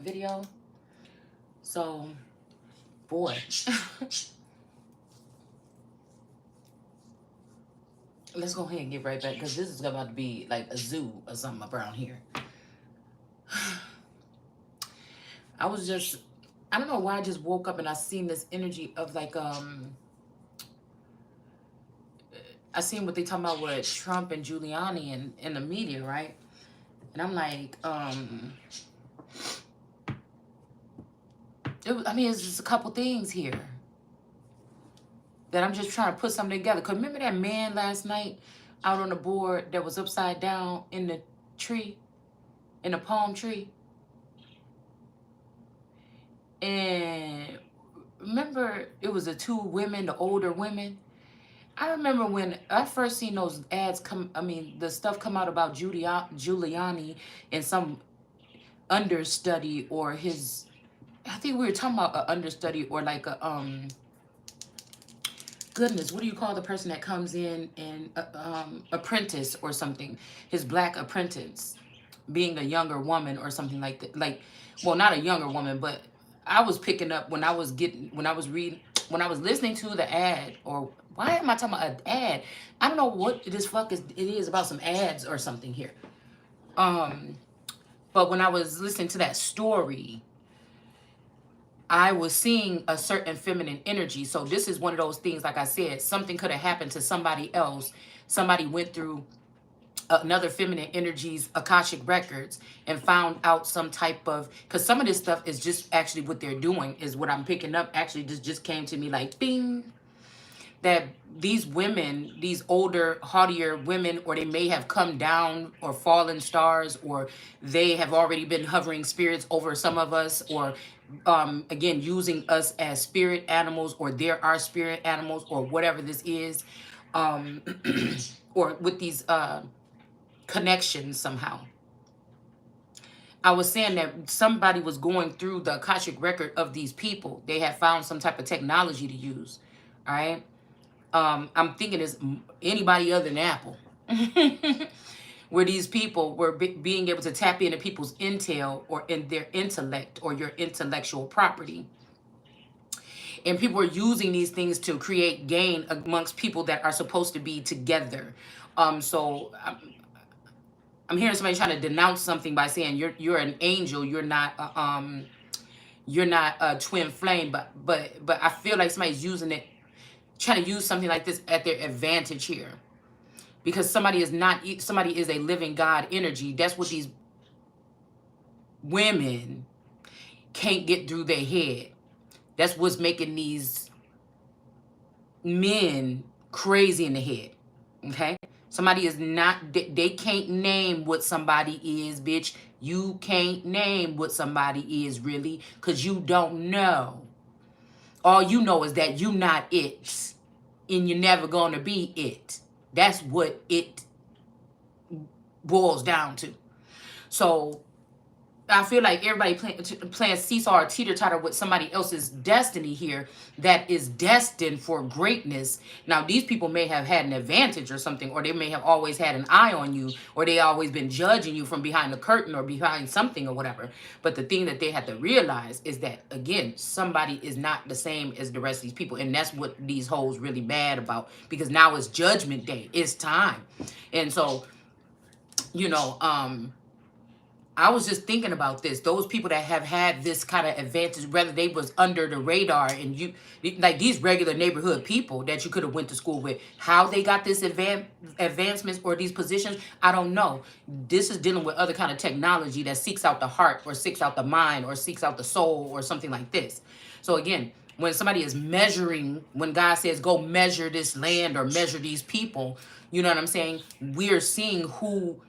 video. So, boy, let's go ahead and get right back because this is about to be like a zoo or something around here. I was just, I don't know why I just woke up and I seen this energy of like, I seen what they talking about with Trump and Giuliani and in the media, right? And I'm like, I mean, it's just a couple things here that I'm just trying to put something together. Cause remember that man last night out on the board that was upside down in the tree, in the palm tree? And remember it was the two women, the older women? I remember when I first seen those ads come, I mean, the stuff come out about Giuliani and some understudy or his, I think we were talking about an understudy or like a, goodness, what do you call the person that comes in and, apprentice or something? His black apprentice being a younger woman or something like that. Like, well, not a younger woman, but I was picking up when I was listening to the ad, or why am I talking about an ad? I don't know what this fuck is. It is about some ads or something here. But when I was listening to that story, I was seeing a certain feminine energy. So this is one of those things, like I said, something could have happened to somebody else. Somebody went through another feminine energies Akashic records and found out some type of, because some of this stuff is just actually what they're doing is what I'm picking up. Actually, this just came to me like bing, that these women, these older, haughtier women, or they may have come down or fallen stars, or they have already been hovering spirits over some of us, or again, using us as spirit animals, or they're our spirit animals, or whatever this is, or with these connections somehow. I was saying that somebody was going through the Akashic record of these people. They had found some type of technology to use. All right. I'm thinking it's anybody other than Apple. Where these people were being able to tap into people's intel or in their intellect or your intellectual property. And people are using these things to create gain amongst people that are supposed to be together. So I'm hearing somebody trying to denounce something by saying you're an angel, you're not a twin flame, but I feel like somebody's using it, trying to use something like this at their advantage here, because somebody is a living God energy. That's what these women can't get through their head. That's what's making these men crazy in the head. Okay? Somebody is not, they can't name what somebody is, bitch. You can't name what somebody is, really, because you don't know. All you know is that you not it, and you're never going to be it. That's what it boils down to. So I feel like everybody playing seesaw or teeter-totter with somebody else's destiny here that is destined for greatness. Now, these people may have had an advantage or something, or they may have always had an eye on you, or they always been judging you from behind the curtain or behind something or whatever. But the thing that they have to realize is that, again, somebody is not the same as the rest of these people. And that's what these hoes really mad about, because now it's judgment day. It's time. And so, you know, I was just thinking about this. Those people that have had this kind of advantage, whether they was under the radar, and you, like these regular neighborhood people that you could have went to school with, how they got this advancements or these positions, I don't know. This is dealing with other kind of technology that seeks out the heart or seeks out the mind or seeks out the soul or something like this. So again, when somebody is measuring, when God says, go measure this land or measure these people, you know what I'm saying? We're seeing who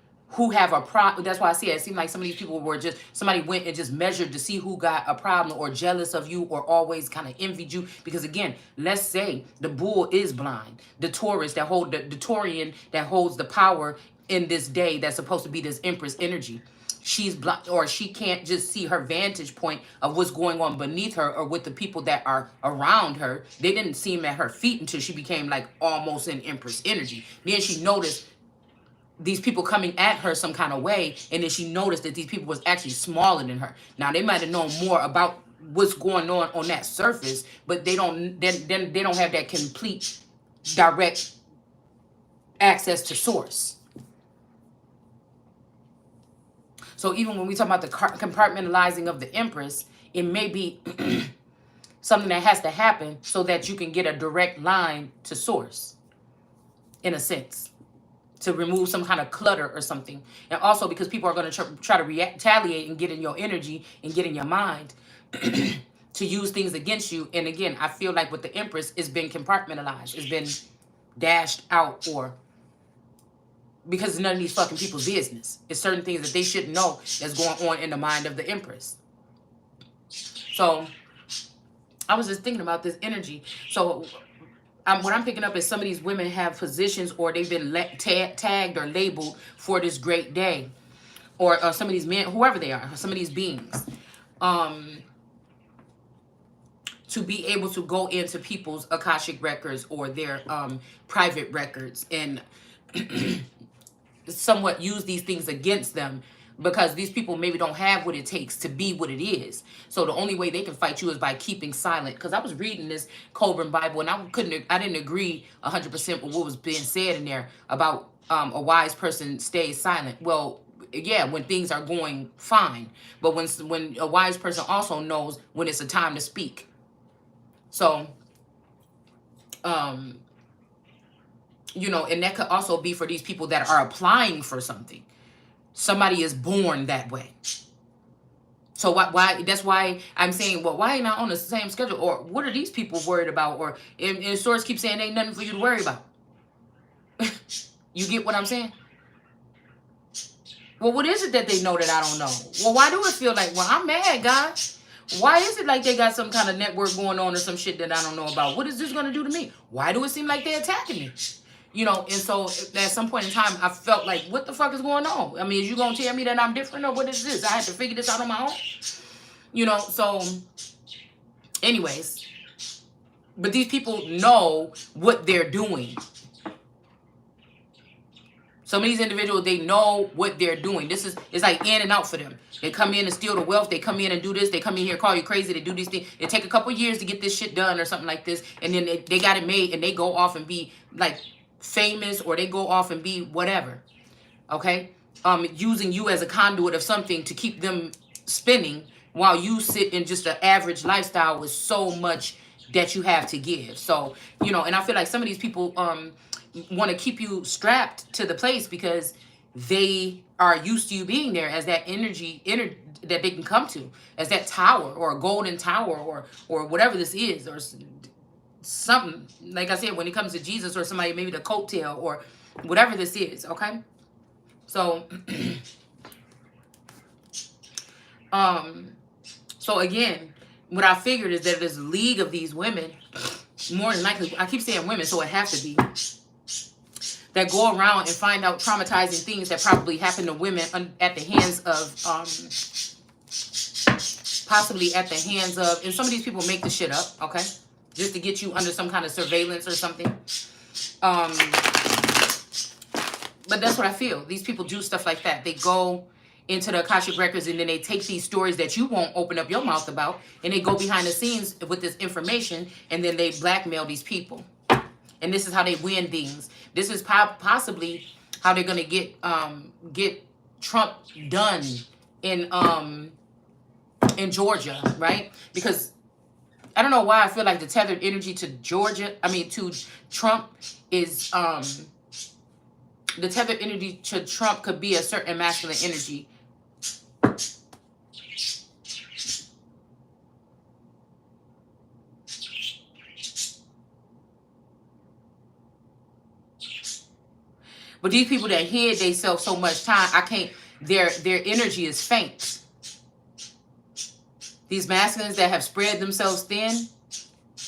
have a problem. That's why I say it seemed like some of these people were just, somebody went and just measured to see who got a problem or jealous of you or always kind of envied you. Because again, let's say the bull is blind. The Taurus that hold, the Taurian that holds the power in this day that's supposed to be this Empress energy. She's blind, or she can't just see her vantage point of what's going on beneath her or with the people that are around her. They didn't see him at her feet until she became like almost in Empress energy. Then she noticed these people coming at her some kind of way, and then she noticed that these people was actually smaller than her. Now they might have known more about what's going on that surface, but they don't then they don't have that complete direct access to source. So even when we talk about the compartmentalizing of the Empress, it may be something that has to happen so that you can get a direct line to source, in a sense, to remove some kind of clutter or something. And also because people are going to try to retaliate and get in your energy and get in your mind to use things against you. And again, I feel like with the Empress, it's been compartmentalized. It's been dashed out, or because none of these fucking people's business. It's certain things that they shouldn't know that's going on in the mind of the Empress. So I was just thinking about this energy. So what I'm picking up is some of these women have positions, or they've been tagged or labeled for this great day, or some of these men, whoever they are, some of these beings, to be able to go into people's Akashic records or their private records and somewhat use these things against them, because these people maybe don't have what it takes to be what it is. So the only way they can fight you is by keeping silent. Because I was reading this Cobran Bible, and I didn't agree 100% with what was being said in there about a wise person stays silent. Well, yeah, when things are going fine, but when a wise person also knows when it's a time to speak. So you know, and that could also be for these people that are applying for something. Somebody is born that way. So why that's why I'm saying, well, why not on the same schedule? Or what are these people worried about? Or and source keeps saying ain't nothing for you to worry about. You get what I'm saying? Well, what is it that they know that I don't know? Well, why do it feel like, well, I'm mad, guys. Why is it like they got some kind of network going on or some shit that I don't know about? What is this going to do to me? Why do it seem like they're attacking me? You know, and so at some point in time, I felt like, what the fuck is going on? I mean, is you going to tell me that I'm different, or what is this? I had to figure this out on my own? You know, so anyways, but these people know what they're doing. Some of these individuals, they know what they're doing. It's like in and out for them. They come in and steal the wealth. They come in and do this. They come in here, call you crazy. They do these things. It take a couple years to get this shit done or something like this. And then they got it made, and they go off and be like famous, or they go off and be whatever. Okay? Using you as a conduit of something to keep them spinning while you sit in just an average lifestyle with so much that you have to give. So, you know, and I feel like some of these people want to keep you strapped to the place because they are used to you being there as that energy that they can come to, as that tower or a golden tower or whatever this is, or something. Like I said, when it comes to Jesus or somebody, maybe the coattail or whatever this is, okay? So, so again, what I figured is that there's a league of these women, more than likely, I keep saying women, so it has to be, that go around and find out traumatizing things that probably happen to women at the hands of, possibly at the hands of, and some of these people make the shit up, okay? Just to get you under some kind of surveillance or something. But that's what I feel. These people do stuff like that. They go into the Akashic Records, and then they take these stories that you won't open up your mouth about, and they go behind the scenes with this information, and then they blackmail these people. And this is how they win things. This is possibly how they're gonna get Trump done in Georgia, right? Because I don't know why I feel like the tethered energy to to Trump is the tethered energy to Trump could be a certain masculine energy. But these people that hid themselves so much time, their energy is faint. These masculines that have spread themselves thin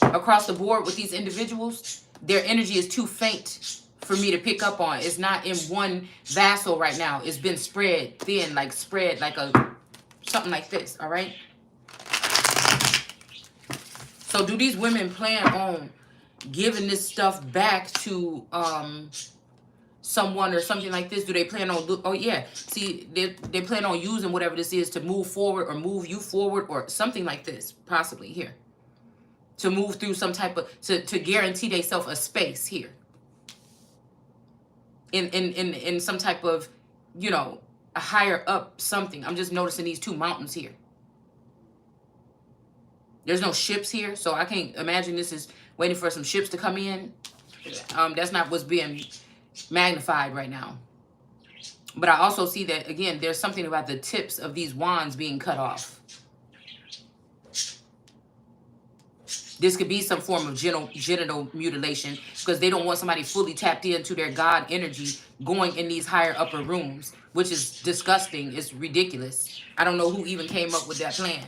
across the board with these individuals, their energy is too faint for me to pick up on. It's not in one vassal right now. It's been spread thin, like something like this, all right? So do these women plan on giving this stuff back to someone or something like this? Do they plan on, oh yeah, see, they plan on using whatever this is to move forward or move you forward or something like this, possibly here. To move through some type of, to guarantee themselves a space here. In some type of, you know, a higher up something. I'm just noticing these two mountains here. There's no ships here, so I can't imagine this is waiting for some ships to come in. That's not what's being magnified right now. But I also see that, again, there's something about the tips of these wands being cut off. This could be some form of genital mutilation, because they don't want somebody fully tapped into their God energy going in these higher upper rooms, which is disgusting. It's ridiculous. I don't know who even came up with that plan.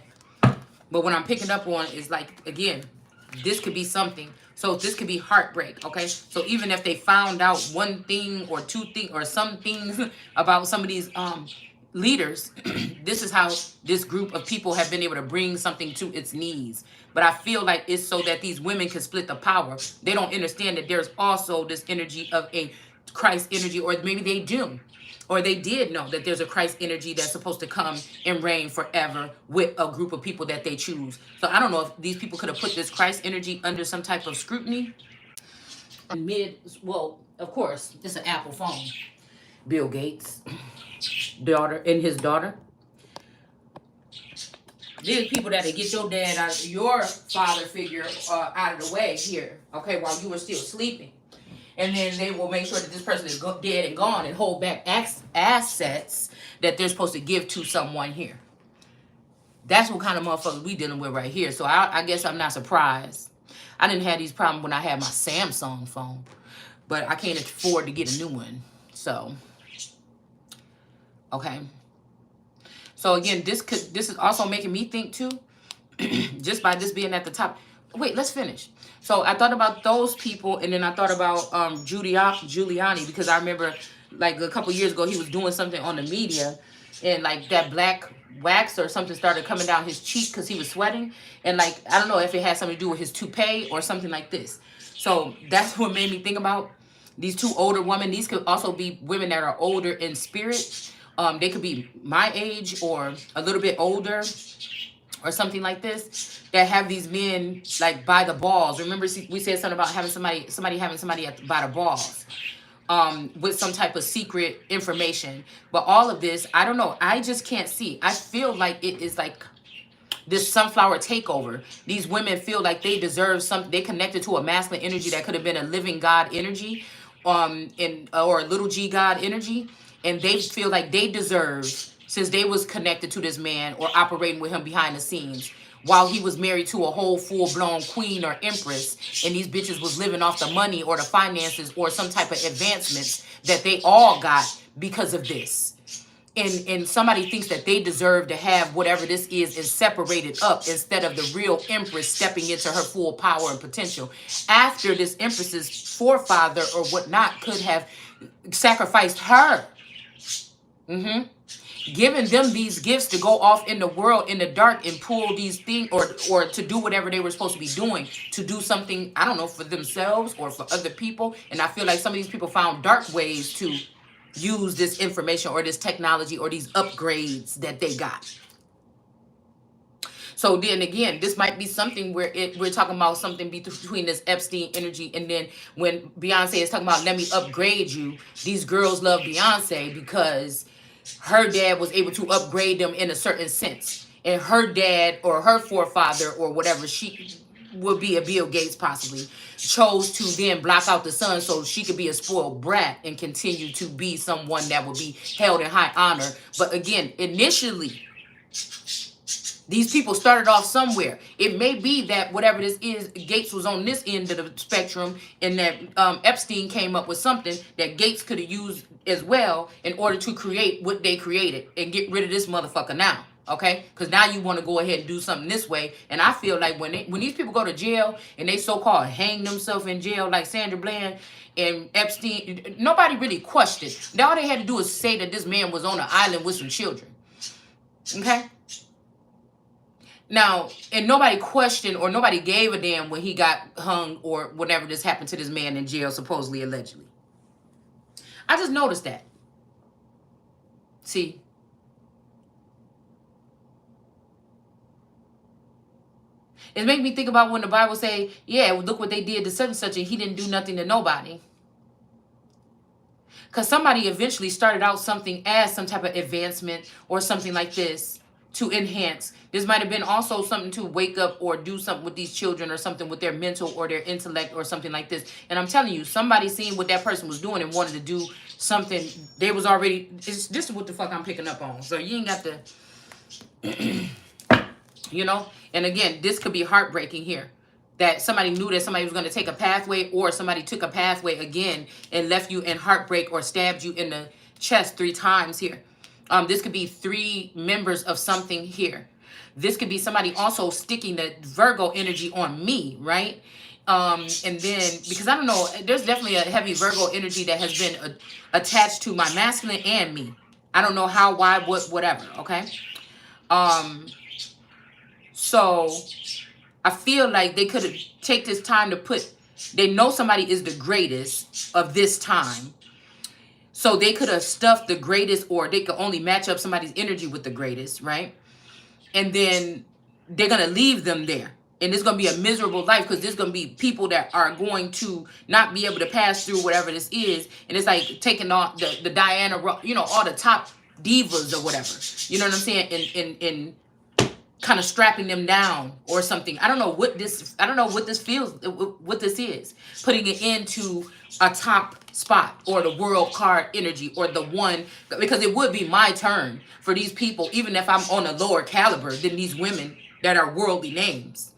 But what I'm picking up on is, like, again, this could be something. So this could be heartbreak, okay? So even if they found out one thing or two things or some things about some of these leaders, this is how this group of people have been able to bring something to its knees. But I feel like it's so that these women can split the power. They don't understand that there's also this energy of a Christ energy, or maybe they do. Or they did know that there's a Christ energy that's supposed to come and reign forever with a group of people that they choose. So I don't know if these people could have put this Christ energy under some type of scrutiny. Well, of course, it's an Apple phone. Bill Gates, daughter, and his daughter. These people that get your dad out, your father figure out of the way here, okay, while you were still sleeping. And then they will make sure that this person is dead and gone and hold back assets that they're supposed to give to someone here. That's what kind of motherfuckers we dealing with right here. So I guess I'm not surprised. I didn't have these problems when I had my Samsung phone. But I can't afford to get a new one. So, okay. So again, this is also making me think too, just by this being at the top. Wait, let's finish. So I thought about those people, and then I thought about Giuliani, because I remember like a couple years ago he was doing something on the media, and like that black wax or something started coming down his cheek because he was sweating, and like I don't know if it had something to do with his toupee or something like this. So that's what made me think about these two older women. These could also be women that are older in spirit. They could be my age or a little bit older, or something like this, that have these men like by the balls. Remember we said something about having somebody having somebody by the balls, with some type of secret information. But all of this, I don't know. I just can't see. I feel like it is like this sunflower takeover. These women feel like they deserve something. They connected to a masculine energy that could have been a living God energy, or a little G God energy, and they feel like they deserve, since they was connected to this man or operating with him behind the scenes while he was married to a whole full-blown queen or empress, and these bitches was living off the money or the finances or some type of advancements that they all got because of this. And somebody thinks that they deserve to have whatever this is separated up, instead of the real empress stepping into her full power and potential. After this empress's forefather or whatnot could have sacrificed her. Giving them these gifts to go off in the world in the dark and pull these things, or to do whatever they were supposed to be doing, to do something, I don't know, for themselves or for other people. And I feel like some of these people found dark ways to use this information or this technology or these upgrades that they got. So then again, this might be something where we're talking about something between this Epstein energy, and then when Beyonce is talking about let me upgrade you, these girls love Beyonce because her dad was able to upgrade them in a certain sense. And her dad or her forefather or whatever, she would be a Bill Gates possibly, chose to then block out the sun so she could be a spoiled brat and continue to be someone that would be held in high honor. But again, initially, these people started off somewhere. It may be that whatever this is, Gates was on this end of the spectrum, and that Epstein came up with something that Gates could have used as well in order to create what they created and get rid of this motherfucker now. Okay? Because now you want to go ahead and do something this way. And I feel like when these people go to jail and they so-called hang themselves in jail like Sandra Bland and Epstein, nobody really questioned. All they had to do is say that this man was on an island with some children. Okay? Now, and nobody questioned or nobody gave a damn when he got hung or whatever this happened to this man in jail, supposedly, allegedly. I just noticed that. See? It made me think about when the Bible say, yeah, look what they did to such and such, and he didn't do nothing to nobody. Because somebody eventually started out something as some type of advancement or something like this to enhance. This might have been also something to wake up or do something with these children or something with their mental or their intellect or something like this. And I'm telling you, somebody seen what that person was doing and wanted to do something. They was already, this is what the fuck I'm picking up on. So you ain't got to, you know? And again, this could be heartbreaking here. That somebody knew that somebody was going to take a pathway, or somebody took a pathway again and left you in heartbreak or stabbed you in the chest 3 times here. This could be 3 members of something here. This could be somebody also sticking the Virgo energy on me, right? And then, because I don't know, there's definitely a heavy Virgo energy that has been attached to my masculine and me. I don't know how, why, what, whatever, okay? So I feel like they could take this time to put, they know somebody is the greatest of this time. So they could have stuffed the greatest, or they could only match up somebody's energy with the greatest, right? And then they're going to leave them there. And it's going to be a miserable life, because there's going to be people that are going to not be able to pass through whatever this is. And it's like taking off the Diana, you know, all the top divas or whatever. You know what I'm saying? In kind of strapping them down or something. I don't know what this feels, what this is. Putting it into a top spot, or the world card energy, or the one, because it would be my turn for these people, even if I'm on a lower caliber than these women that are worldly names.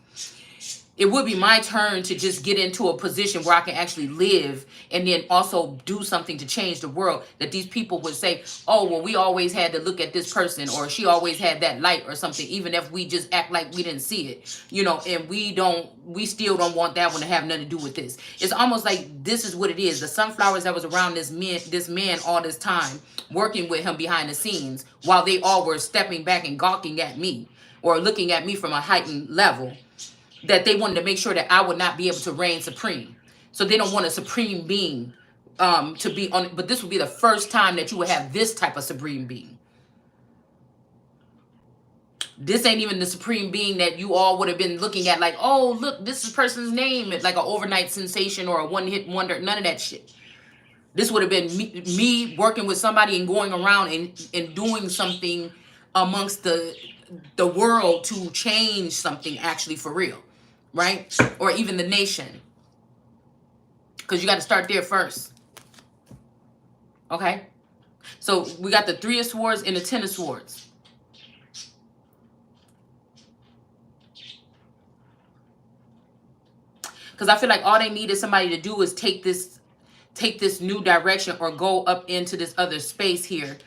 It would be my turn to just get into a position where I can actually live, and then also do something to change the world, that these people would say, oh, well, we always had to look at this person, or she always had that light or something, even if we just act like we didn't see it, you know, and we still don't want that one to have nothing to do with this. It's almost like this is what it is. The sunflowers that was around this man all this time, working with him behind the scenes, while they all were stepping back and gawking at me, or looking at me from a heightened level, that they wanted to make sure that I would not be able to reign supreme. So they don't want a supreme being to be on, but this would be the first time that you would have this type of supreme being. This ain't even the supreme being that you all would have been looking at like, oh, look, this is person's name. It's like an overnight sensation or a one-hit wonder. None of that shit. This would have been me working with somebody and going around and doing something amongst the world to change something actually for real. Right? Or even the nation. Because you got to start there first. Okay? So we got the 3 of Swords and the 10 of Swords. Because I feel like all they need is somebody to do is take this new direction, or go up into this other space here.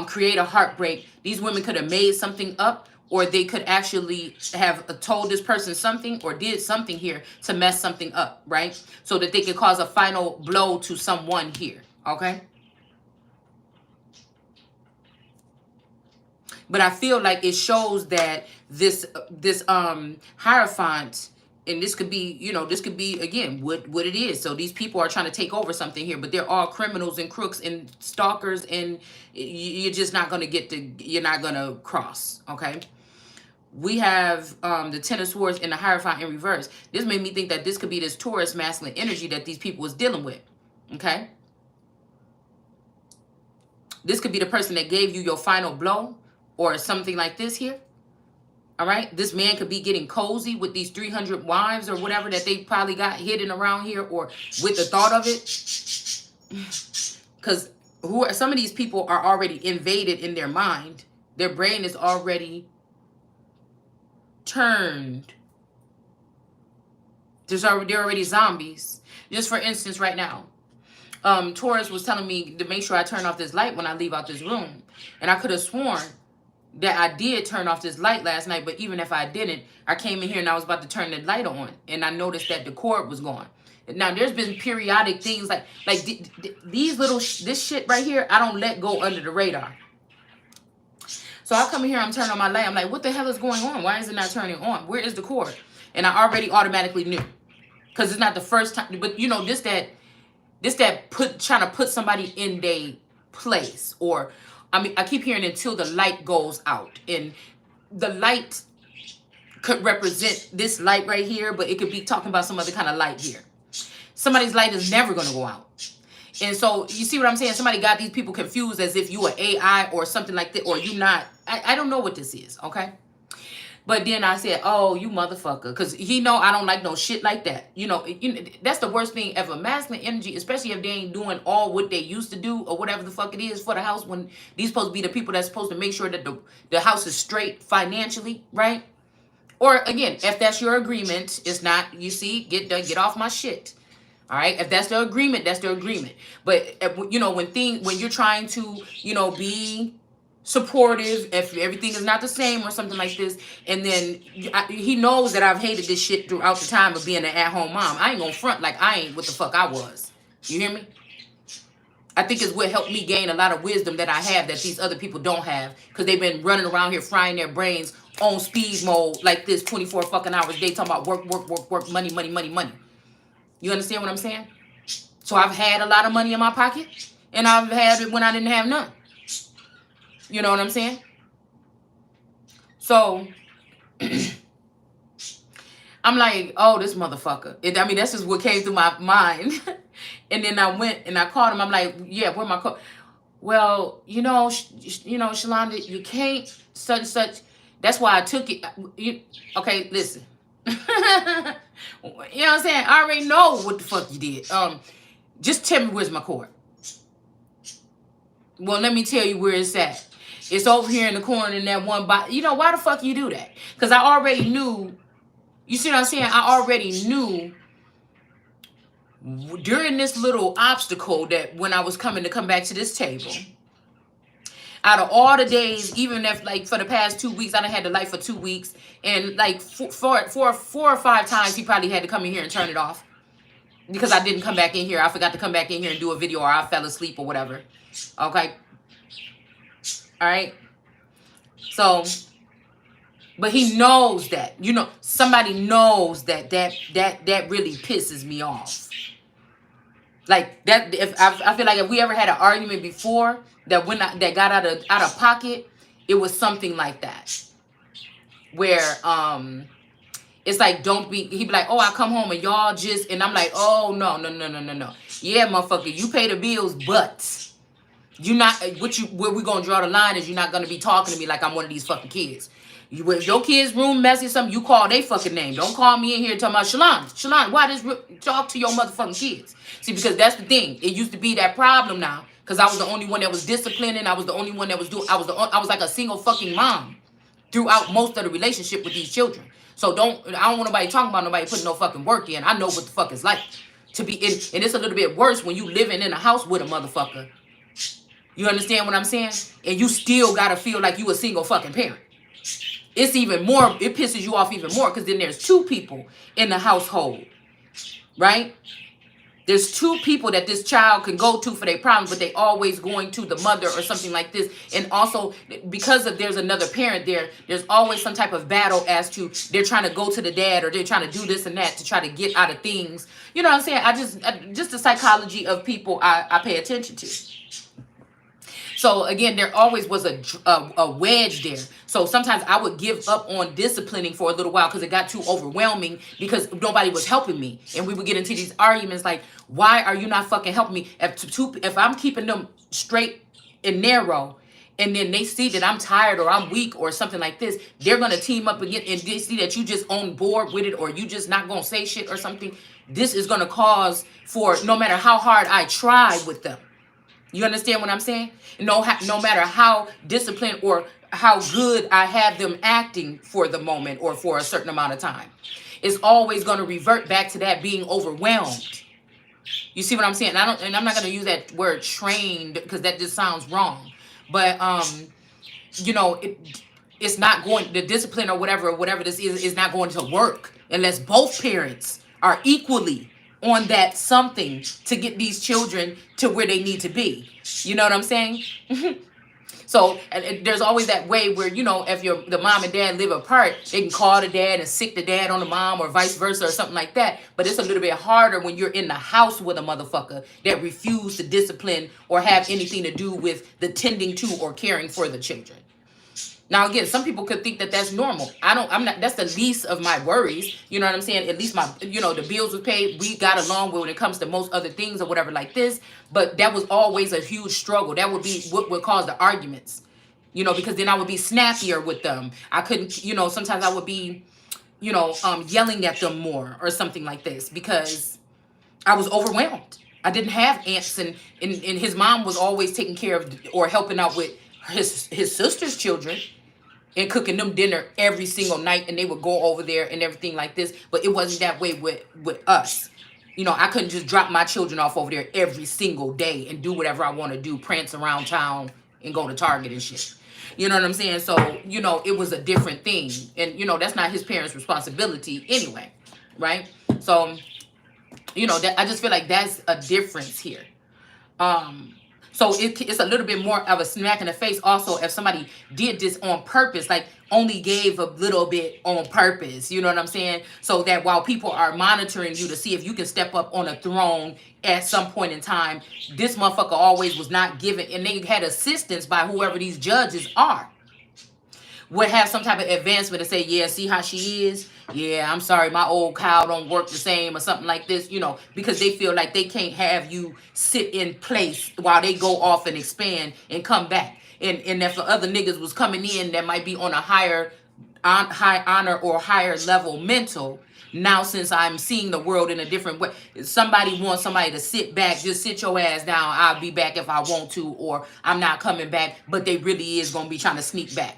Create a heartbreak. These women could have made something up, or they could actually have told this person something, or did something here to mess something up, right? So that they could cause a final blow to someone here, okay? But I feel like it shows that this Hierophant, and this could be, you know, this could be, again, what it is. So these people are trying to take over something here, but they're all criminals and crooks and stalkers, and you're just not going to you're not going to cross, okay? We have the 10 of Swords and the Hierophant in reverse. This made me think that this could be this Taurus masculine energy that these people was dealing with, okay? This could be the person that gave you your final blow, or something like this here. All right, this man could be getting cozy with these 300 wives or whatever that they probably got hidden around here, or with the thought of it. Because some of these people are already invaded in their mind. Their brain is already turned. They're already zombies. Just for instance, right now, Taurus was telling me to make sure I turn off this light when I leave out this room. And I could have sworn that I did turn off this light last night, but even if I didn't, I came in here and I was about to turn the light on, and I noticed that the cord was gone. Now, there's been periodic things like these little, this shit right here, I don't let go under the radar. So I come in here, I'm turning on my light, I'm like, what the hell is going on? Why is it not turning on? Where is the cord? And I already automatically knew, because it's not the first time, but you know, just that This that trying to put somebody in their place. Or, I mean, I keep hearing until the light goes out. And the light could represent this light right here, but it could be talking about some other kind of light here. Somebody's light is never going to go out. And so, you see what I'm saying? Somebody got these people confused as if you are AI or something like that, or you not. I don't know what this is, okay? But then I said, oh, you motherfucker. Because he know I don't like no shit like that. You know, that's the worst thing ever. Masculine energy, especially if they ain't doing all what they used to do or whatever the fuck it is for the house, when these supposed to be the people that's supposed to make sure that the house is straight financially, right? Or, again, if that's your agreement, it's not, you see, get off my shit. All right, if that's the agreement, that's the agreement. But you know, when you're trying to, you know, be supportive, if everything is not the same or something like this, and then he knows that I've hated this shit throughout the time of being an at-home mom. I ain't gonna front like I ain't what the fuck I was. You hear me? I think it's what helped me gain a lot of wisdom that I have that these other people don't have, because they've been running around here frying their brains on speed mode like this 24 fucking hours a day, talking about work, money, money, money, money. You understand what I'm saying? So I've had a lot of money in my pocket, and I've had it when I didn't have none. You know what I'm saying? So I'm like, oh, this motherfucker. I mean, that's just what came through my mind. And then I went and I called him. I'm like, yeah, where my call? Well, Shalonda, you can't such and such. That's why I took it. Okay, listen. You know what I'm saying? I already know what the fuck you did. Just tell me where's my cord. Well, let me tell you where it's at. It's over here in the corner in that one box. You know, why the fuck you do that? Because I already knew. You see what I'm saying? I already knew during this little obstacle that when I was come back to this table, out of all the days, even if like for the past 2 weeks, I done had the light for 2 weeks, and like four or five times he probably had to come in here and turn it off because I didn't come back in here. I forgot to come back in here and do a video, or I fell asleep or whatever. Okay. All right. So, but he knows that, you know, somebody knows that really pisses me off. Like that, if I feel like if we ever had an argument before that that got out of pocket, it was something like that, where it's like, he'd be like, oh, I come home and y'all just, and I'm like, oh no, yeah, motherfucker, you pay the bills, but you not where we gonna draw the line is you're not gonna be talking to me like I'm one of these fucking kids. If your kid's room messy or something, you call they fucking name. Don't call me in here talking about Shalon, why this talk to your motherfucking kids? See, because that's the thing. It used to be that problem now, because I was the only one that was disciplining. I was the only one that was doing. I was like a single fucking mom throughout most of the relationship with these children. So I don't want nobody talking about nobody putting no fucking work in. I know what the fuck it's like to be in, and it's a little bit worse when you living in a house with a motherfucker. You understand what I'm saying? And you still gotta feel like you a single fucking parent. It's even more, it pisses you off even more, because then there's two people in the household, right? There's two people that this child can go to for their problems, but they always going to the mother or something like this. And also, because there's another parent there's always some type of battle as to they're trying to go to the dad, or they're trying to do this and that to try to get out of things. You know what I'm saying? Just the psychology of people I pay attention to. So again, there always was a wedge there. So sometimes I would give up on disciplining for a little while because it got too overwhelming, because nobody was helping me. And we would get into these arguments like, why are you not fucking helping me? If I'm keeping them straight and narrow, and then they see that I'm tired or I'm weak or something like this, they're going to team up again, and they see that you just on board with it, or you just not going to say shit or something. This is going to cause for, no matter how hard I try with them. You understand what I'm saying? No matter how disciplined or how good I have them acting for the moment or for a certain amount of time, it's always going to revert back to that being overwhelmed. You see what I'm saying? And I'm not going to use that word trained, because that just sounds wrong. But you know, it's not going, the discipline or whatever this is not going to work unless both parents are equally on that something to get these children to where they need to be. You know what I'm saying? So and there's always that way where, you know, if the mom and dad live apart, they can call the dad and sick the dad on the mom or vice versa or something like that. But it's a little bit harder when you're in the house with a motherfucker that refuse to discipline or have anything to do with the tending to or caring for the children. Now, again, some people could think that that's normal. I'm not, that's the least of my worries. You know what I'm saying? At least the bills was paid. We got along when it comes to most other things or whatever like this. But that was always a huge struggle. That would be what would cause the arguments, because then I would be snappier with them. I couldn't, sometimes I would be, yelling at them more or something like this because I was overwhelmed. I didn't have aunts and his mom was always taking care of or helping out with his sister's children and cooking them dinner every single night, and they would go over there and everything like this. But it wasn't that way with us. I couldn't just drop my children off over there every single day and do whatever I want to do, prance around town and go to Target and shit. You know what I'm saying? So, it was a different thing. And, that's not his parents' responsibility anyway, right? So, that I just feel like that's a difference here. So it's a little bit more of a smack in the face also if somebody did this on purpose, like only gave a little bit on purpose, you know what I'm saying? So that while people are monitoring you to see if you can step up on a throne at some point in time, this motherfucker always was not given, and they had assistance by whoever these judges are. Would have some type of advancement to say, yeah, see how she is? Yeah, I'm sorry, my old cow don't work the same or something like this, because they feel like they can't have you sit in place while they go off and expand and come back. And if the other niggas was coming in that might be on a high honor or higher level mental, now since I'm seeing the world in a different way, somebody wants somebody to sit back, just sit your ass down, I'll be back if I want to, or I'm not coming back, but they really is going to be trying to sneak back.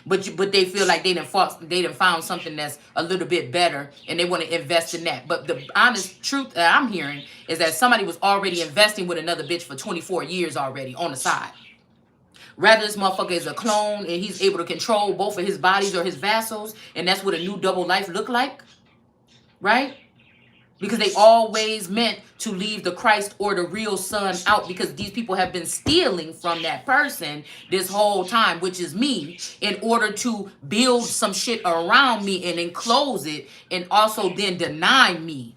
But they feel like they done found something that's a little bit better, and they want to invest in that. But the honest truth that I'm hearing is that somebody was already investing with another bitch for 24 years already on the side. Rather, this motherfucker is a clone, and he's able to control both of his bodies or his vassals, and that's what a new double life look like, right? Because they always meant to leave the Christ or the real son out, because these people have been stealing from that person this whole time, which is me, in order to build some shit around me and enclose it, and also then deny me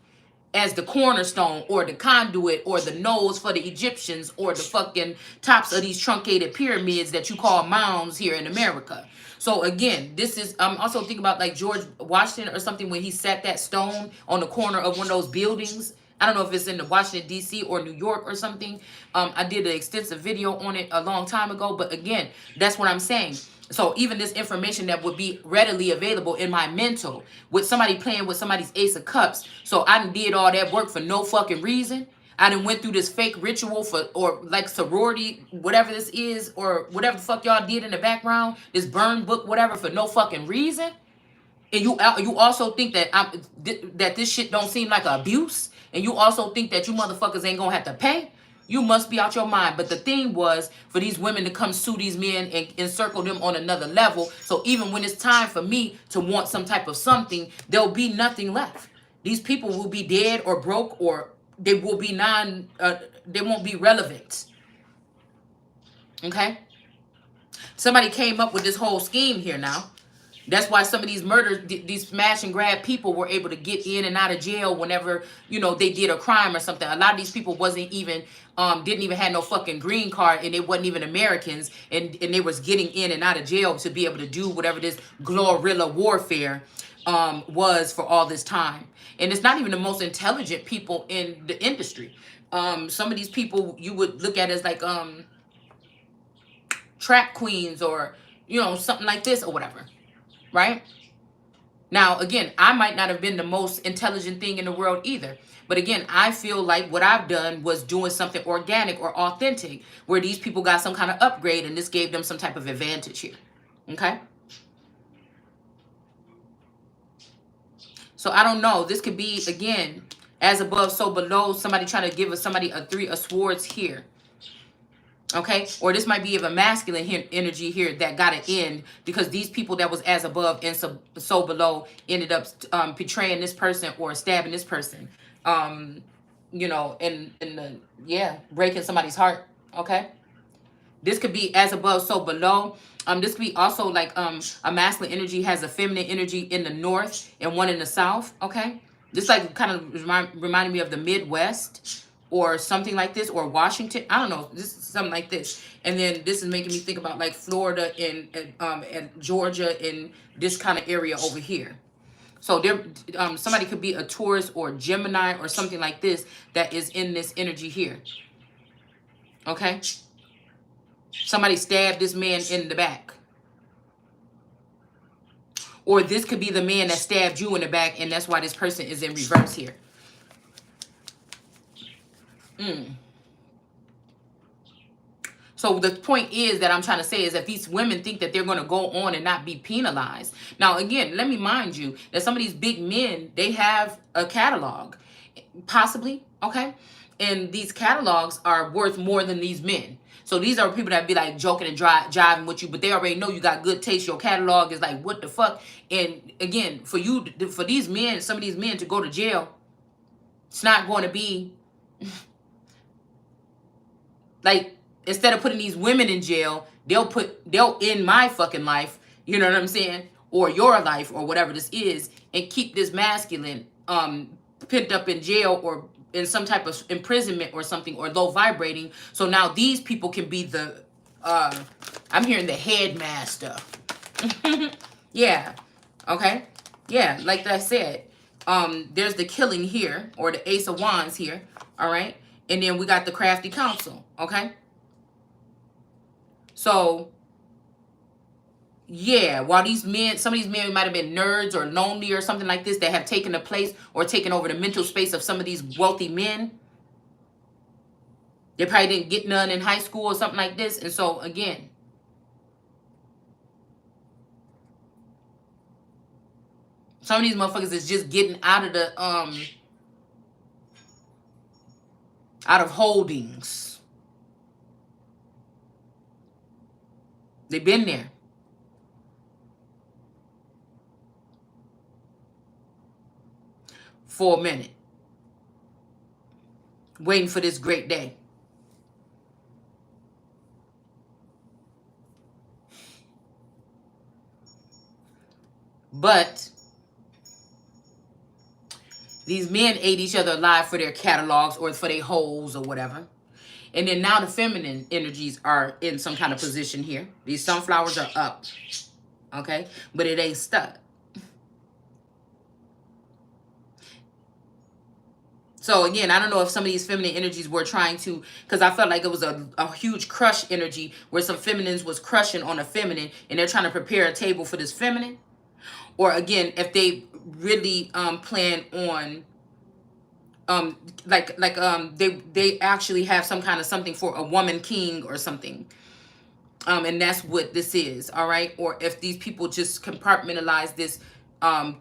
as the cornerstone or the conduit or the nose for the Egyptians or the fucking tops of these truncated pyramids that you call mounds here in America. So again, this is, I'm also thinking about like George Washington or something when he sat that stone on the corner of one of those buildings. I don't know if it's in the Washington, D.C. or New York or something. I did an extensive video on it a long time ago. But again, that's what I'm saying. So even this information that would be readily available in my mental with somebody playing with somebody's Ace of Cups. So I did all that work for no fucking reason. I done went through this fake ritual or like sorority, whatever this is, or whatever the fuck y'all did in the background, this burn book, whatever, for no fucking reason. And you also think that that this shit don't seem like abuse, and you also think that you motherfuckers ain't gonna have to pay. You must be out your mind. But the thing was for these women to come sue these men and encircle them on another level. So even when it's time for me to want some type of something, there'll be nothing left. These people will be dead or broke, or they will be they won't be relevant. Okay? Somebody came up with this whole scheme here now. That's why some of these murders, these smash and grab people were able to get in and out of jail whenever, they did a crime or something. A lot of these people wasn't even, didn't even have no fucking green card, and they wasn't even Americans, and they was getting in and out of jail to be able to do whatever this guerrilla warfare was for all this time. And it's not even the most intelligent people in the industry. Some of these people you would look at as like trap queens or, something like this or whatever. Right? Now, again, I might not have been the most intelligent thing in the world either. But again, I feel like what I've done was doing something organic or authentic, where these people got some kind of upgrade, and this gave them some type of advantage here. Okay? So I don't know. This could be, again, as above, so below. Somebody trying to give somebody a 3 of swords here. Okay, or this might be of a masculine energy here that got to end, because these people that was as above and so below ended up betraying this person or stabbing this person, and breaking somebody's heart. Okay, This could be as above, so below. This could be also like a masculine energy has a feminine energy in the north and one in the south. Okay, this like kind of reminding me of the Midwest or something like this, or Washington. I don't know. This is something like this. And then this is making me think about like Florida and Georgia and this kind of area over here. So there, somebody could be a Taurus or Gemini or something like this that is in this energy here. Okay. Somebody stabbed this man in the back. Or this could be the man that stabbed you in the back, and that's why this person is in reverse here. So the point is that I'm trying to say is that these women think that they're going to go on and not be penalized. Now, again, let me mind you that some of these big men, they have a catalog, possibly, okay? And these catalogs are worth more than these men. So these are people that be like joking and jiving with you, but they already know you got good taste. Your catalog is like, what the fuck? And again, for these men, some of these men to go to jail, it's not going to be like, instead of putting these women in jail, they'll end my fucking life, you know what I'm saying? Or your life or whatever this is, and keep this masculine pent up in jail or in some type of imprisonment or something, or low vibrating. So now these people can be the I'm hearing the headmaster. Yeah. Okay. Yeah, like I said, there's the killing here, or the Ace of Wands here. All right. And then we got the crafty counsel. Okay. So yeah, while these men, some of these men might have been nerds or lonely or something like this, that have taken the place or taken over the mental space of some of these wealthy men. They probably didn't get none in high school or something like this. And so again, some of these motherfuckers is just getting out of the out of holdings. They've been there. For a minute, waiting for this great day. But these men ate each other alive for their catalogs or for their holes or whatever. And then now the feminine energies are in some kind of position here. These sunflowers are up. Okay? But it ain't stuck. So again, I don't know if some of these feminine energies were trying to, because I felt like it was a huge crush energy where some feminines was crushing on a feminine and they're trying to prepare a table for this feminine. Or again, if they really plan on they actually have some kind of something for a woman king or something. And that's what this is, all right? Or if these people just compartmentalize this,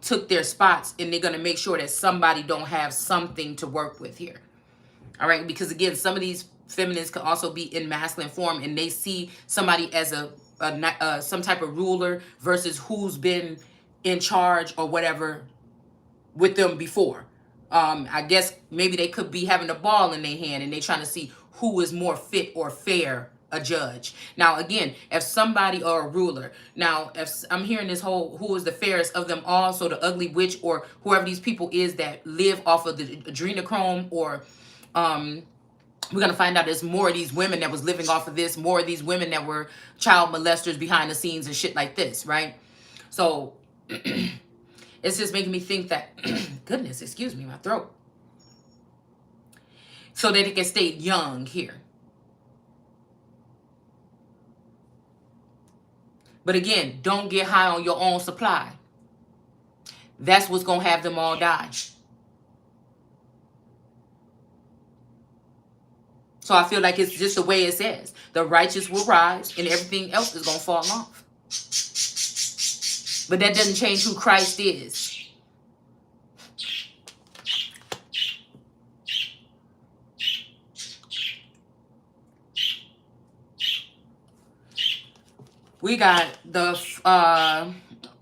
took their spots, and they're going to make sure that somebody don't have something to work with here. All right? Because again, some of these feminines can also be in masculine form, and they see somebody as some type of ruler versus who's been in charge or whatever with them before. I guess maybe they could be having a ball in their hand and they trying to see who is more fit or fair a judge. Now, again, if somebody or a ruler, now, if I'm hearing this whole, who is the fairest of them all, so the ugly witch or whoever these people is that live off of the adrenochrome, or we're going to find out there's more of these women that was living off of this, more of these women that were child molesters behind the scenes and shit like this, right? So it's just making me think that, goodness, excuse me, my throat. So that it can stay young here. But again, don't get high on your own supply. That's what's going to have them all die. So I feel like it's just the way it says. The righteous will rise and everything else is going to fall off. But that doesn't change who Christ is. We got the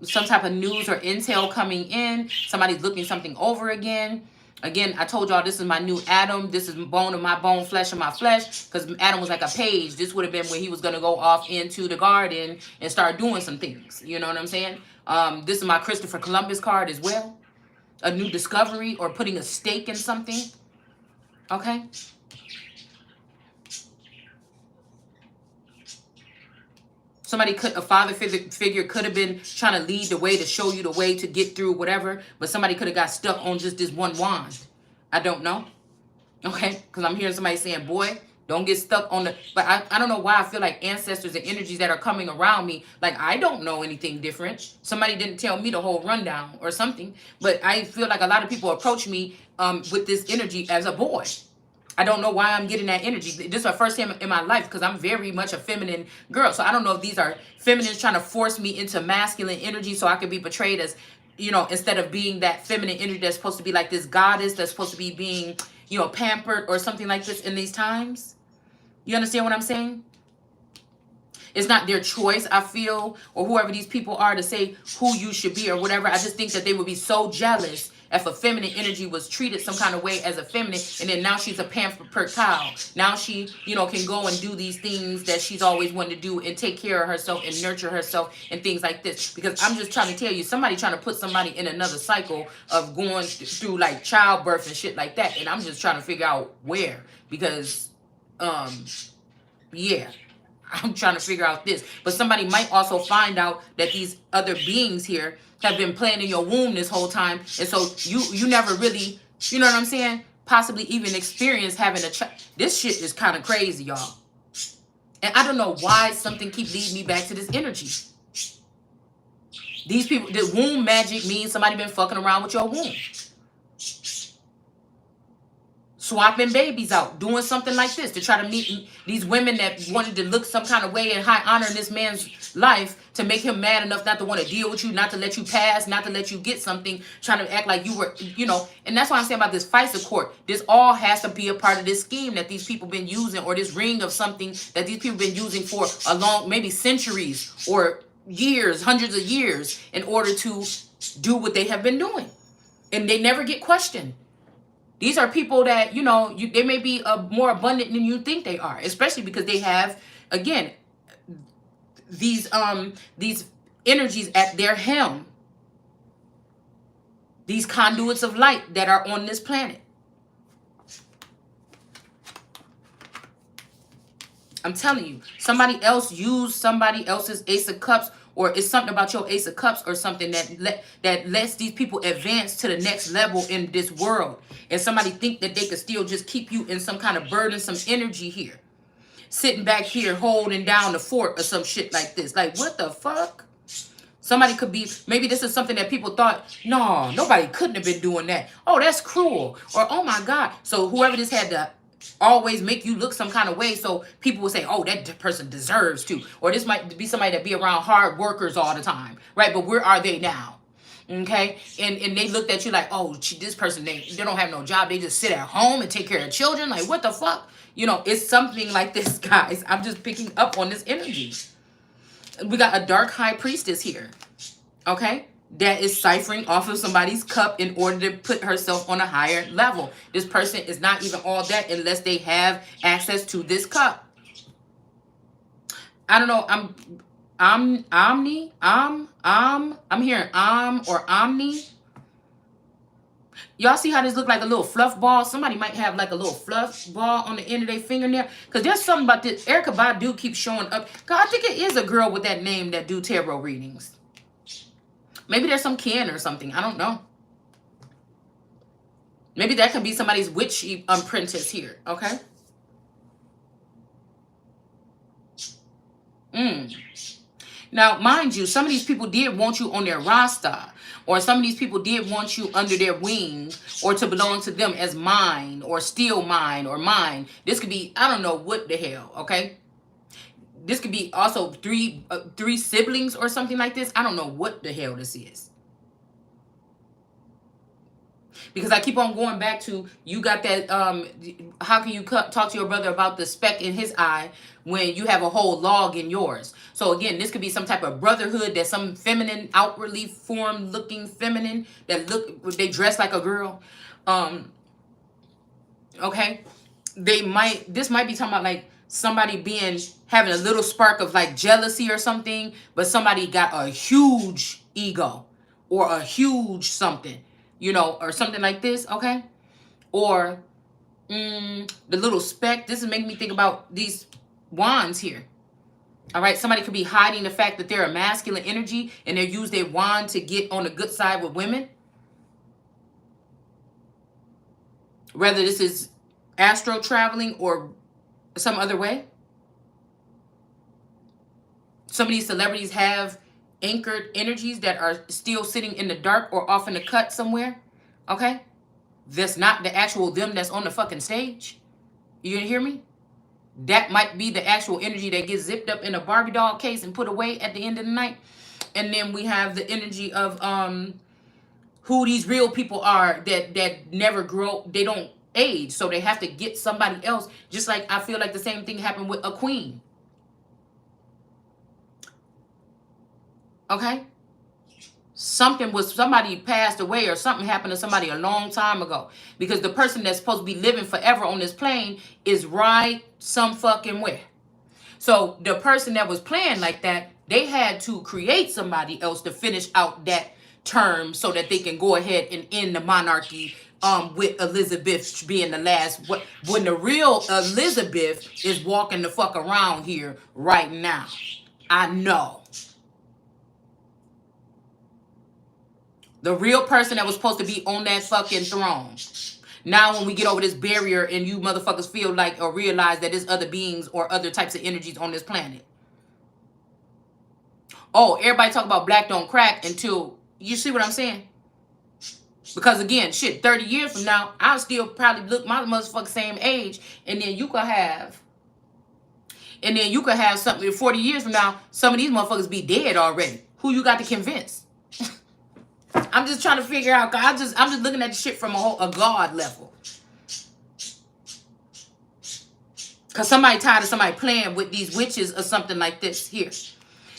some type of news or intel coming in. Somebody's looking something over again. Again, I told y'all this is my new Adam. This is bone of my bone, flesh of my flesh. Because Adam was like a page. This would have been when he was going to go off into the garden and start doing some things. You know what I'm saying? This is my Christopher Columbus card as well. A new discovery or putting a stake in something. Okay? A father figure could have been trying to lead the way, to show you the way to get through whatever, but somebody could have got stuck on just this one wand. I don't know. Okay? Because I'm hearing somebody saying, boy, don't get stuck on the... But I don't know why I feel like ancestors and energies that are coming around me, like I don't know anything different. Somebody didn't tell me the whole rundown or something. But I feel like a lot of people approach me with this energy as a boy. I don't know why I'm getting that energy. This is my first time in my life because I'm very much a feminine girl. So I don't know if these are feminines trying to force me into masculine energy so I can be portrayed as, you know, instead of being that feminine energy that's supposed to be like this goddess that's supposed to be being, you know, pampered or something like this in these times. You understand what I'm saying? It's not their choice, I feel, or whoever these people are to say who you should be or whatever. I just think that they would be so jealous if a feminine energy was treated some kind of way as a feminine, and then now she's a pampered cow. Now she, you know, can go and do these things that she's always wanted to do and take care of herself and nurture herself and things like this. Because I'm just trying to tell you, somebody trying to put somebody in another cycle of going through like childbirth and shit like that. And I'm just trying to figure out where. Because, yeah. I'm trying to figure out this. But somebody might also find out that these other beings here have been playing in your womb this whole time. And so you never really, you know what I'm saying? Possibly even experience having a child. This shit is kind of crazy, y'all. And I don't know why something keeps leading me back to this energy. These people, the womb magic means somebody been fucking around with your womb. Swapping babies out, doing something like this to try to meet these women that wanted to look some kind of way and high honor in this man's life to make him mad enough not to want to deal with you, not to let you pass, not to let you get something, trying to act like you were, you know. And that's why I'm saying about this FISA court. This all has to be a part of this scheme that these people been using, or this ring of something that these people been using for a long, maybe centuries or years, hundreds of years, in order to do what they have been doing. And they never get questioned. These are people that, you know, they may be more abundant than you think they are, especially because they have, again, these energies at their helm. These conduits of light that are on this planet. I'm telling you, somebody else used somebody else's Ace of Cups, or it's something about your Ace of Cups or something that lets these people advance to the next level in this world. And somebody think that they could still just keep you in some kind of burdensome energy here. Sitting back here holding down the fort or some shit like this. Like, what the fuck? Somebody could be, maybe this is something that people thought, no, nobody couldn't have been doing that. Oh, that's cruel. Or, oh my God. So whoever this had to always make you look some kind of way, so people will say, oh, that person deserves to. Or this might be somebody that be around hard workers all the time, right? But where are they now? Okay, and they looked at you like, oh, this person, they don't have no job, they just sit at home and take care of children. Like, what the fuck? You know, it's something like this, guys. I'm just picking up on this energy. We got a dark high priestess here, okay, that is ciphering off of somebody's cup in order to put herself on a higher level. This person is not even all that unless they have access to this cup. I don't know. I'm hearing or omni. Y'all see how this look like a little fluff ball? Somebody might have like a little fluff ball on the end of their fingernail. Because there's something about this. Erykah Badu keeps showing up. Cause I think it is a girl with that name that do tarot readings. Maybe there's some kin or something. I don't know. Maybe that could be somebody's witch apprentice here. Okay. Now, mind you, some of these people did want you on their roster. Or some of these people did want you under their wing, or to belong to them as mine, or steal mine, or mine. This could be, I don't know what the hell, okay? This could be also three siblings or something like this. I don't know what the hell this is. Because I keep on going back to, you got that, how can you talk to your brother about the speck in his eye when you have a whole log in yours? So again, this could be some type of brotherhood, that some feminine, outwardly formed looking feminine that they dress like a girl. Okay, this might be talking about like somebody having a little spark of like jealousy or something, but somebody got a huge ego or a huge something, or something like this. Okay, or the little speck. This is making me think about these wands here. All right, somebody could be hiding the fact that they're a masculine energy and they use their wand to get on the good side with women. Whether this is astro traveling or some other way. Some of these celebrities have anchored energies that are still sitting in the dark or off in the cut somewhere. Okay? That's not the actual them that's on the fucking stage. You gonna hear me? That might be the actual energy that gets zipped up in a Barbie doll case and put away at the end of the night. And then we have the energy of who these real people are that never grow. They don't age, so they have to get somebody else. Just like I feel like the same thing happened with a queen. Okay? Somebody passed away or something happened to somebody a long time ago. Because the person that's supposed to be living forever on this plane is right some fucking where. So the person that was playing like that, they had to create somebody else to finish out that term so that they can go ahead and end the monarchy with Elizabeth being the last. When the real Elizabeth is walking the fuck around here right now. I know. The real person that was supposed to be on that fucking throne. Now when we get over this barrier and you motherfuckers feel like or realize that there's other beings or other types of energies on this planet. Oh, everybody talk about black don't crack until, you see what I'm saying? Because again, shit, 30 years from now, I'll still probably look my motherfucking same age. And then you could have something 40 years from now, some of these motherfuckers be dead already. Who you got to convince? I'm just trying to figure out. I'm just looking at the shit from a God level. Cause somebody tired of somebody playing with these witches or something like this here.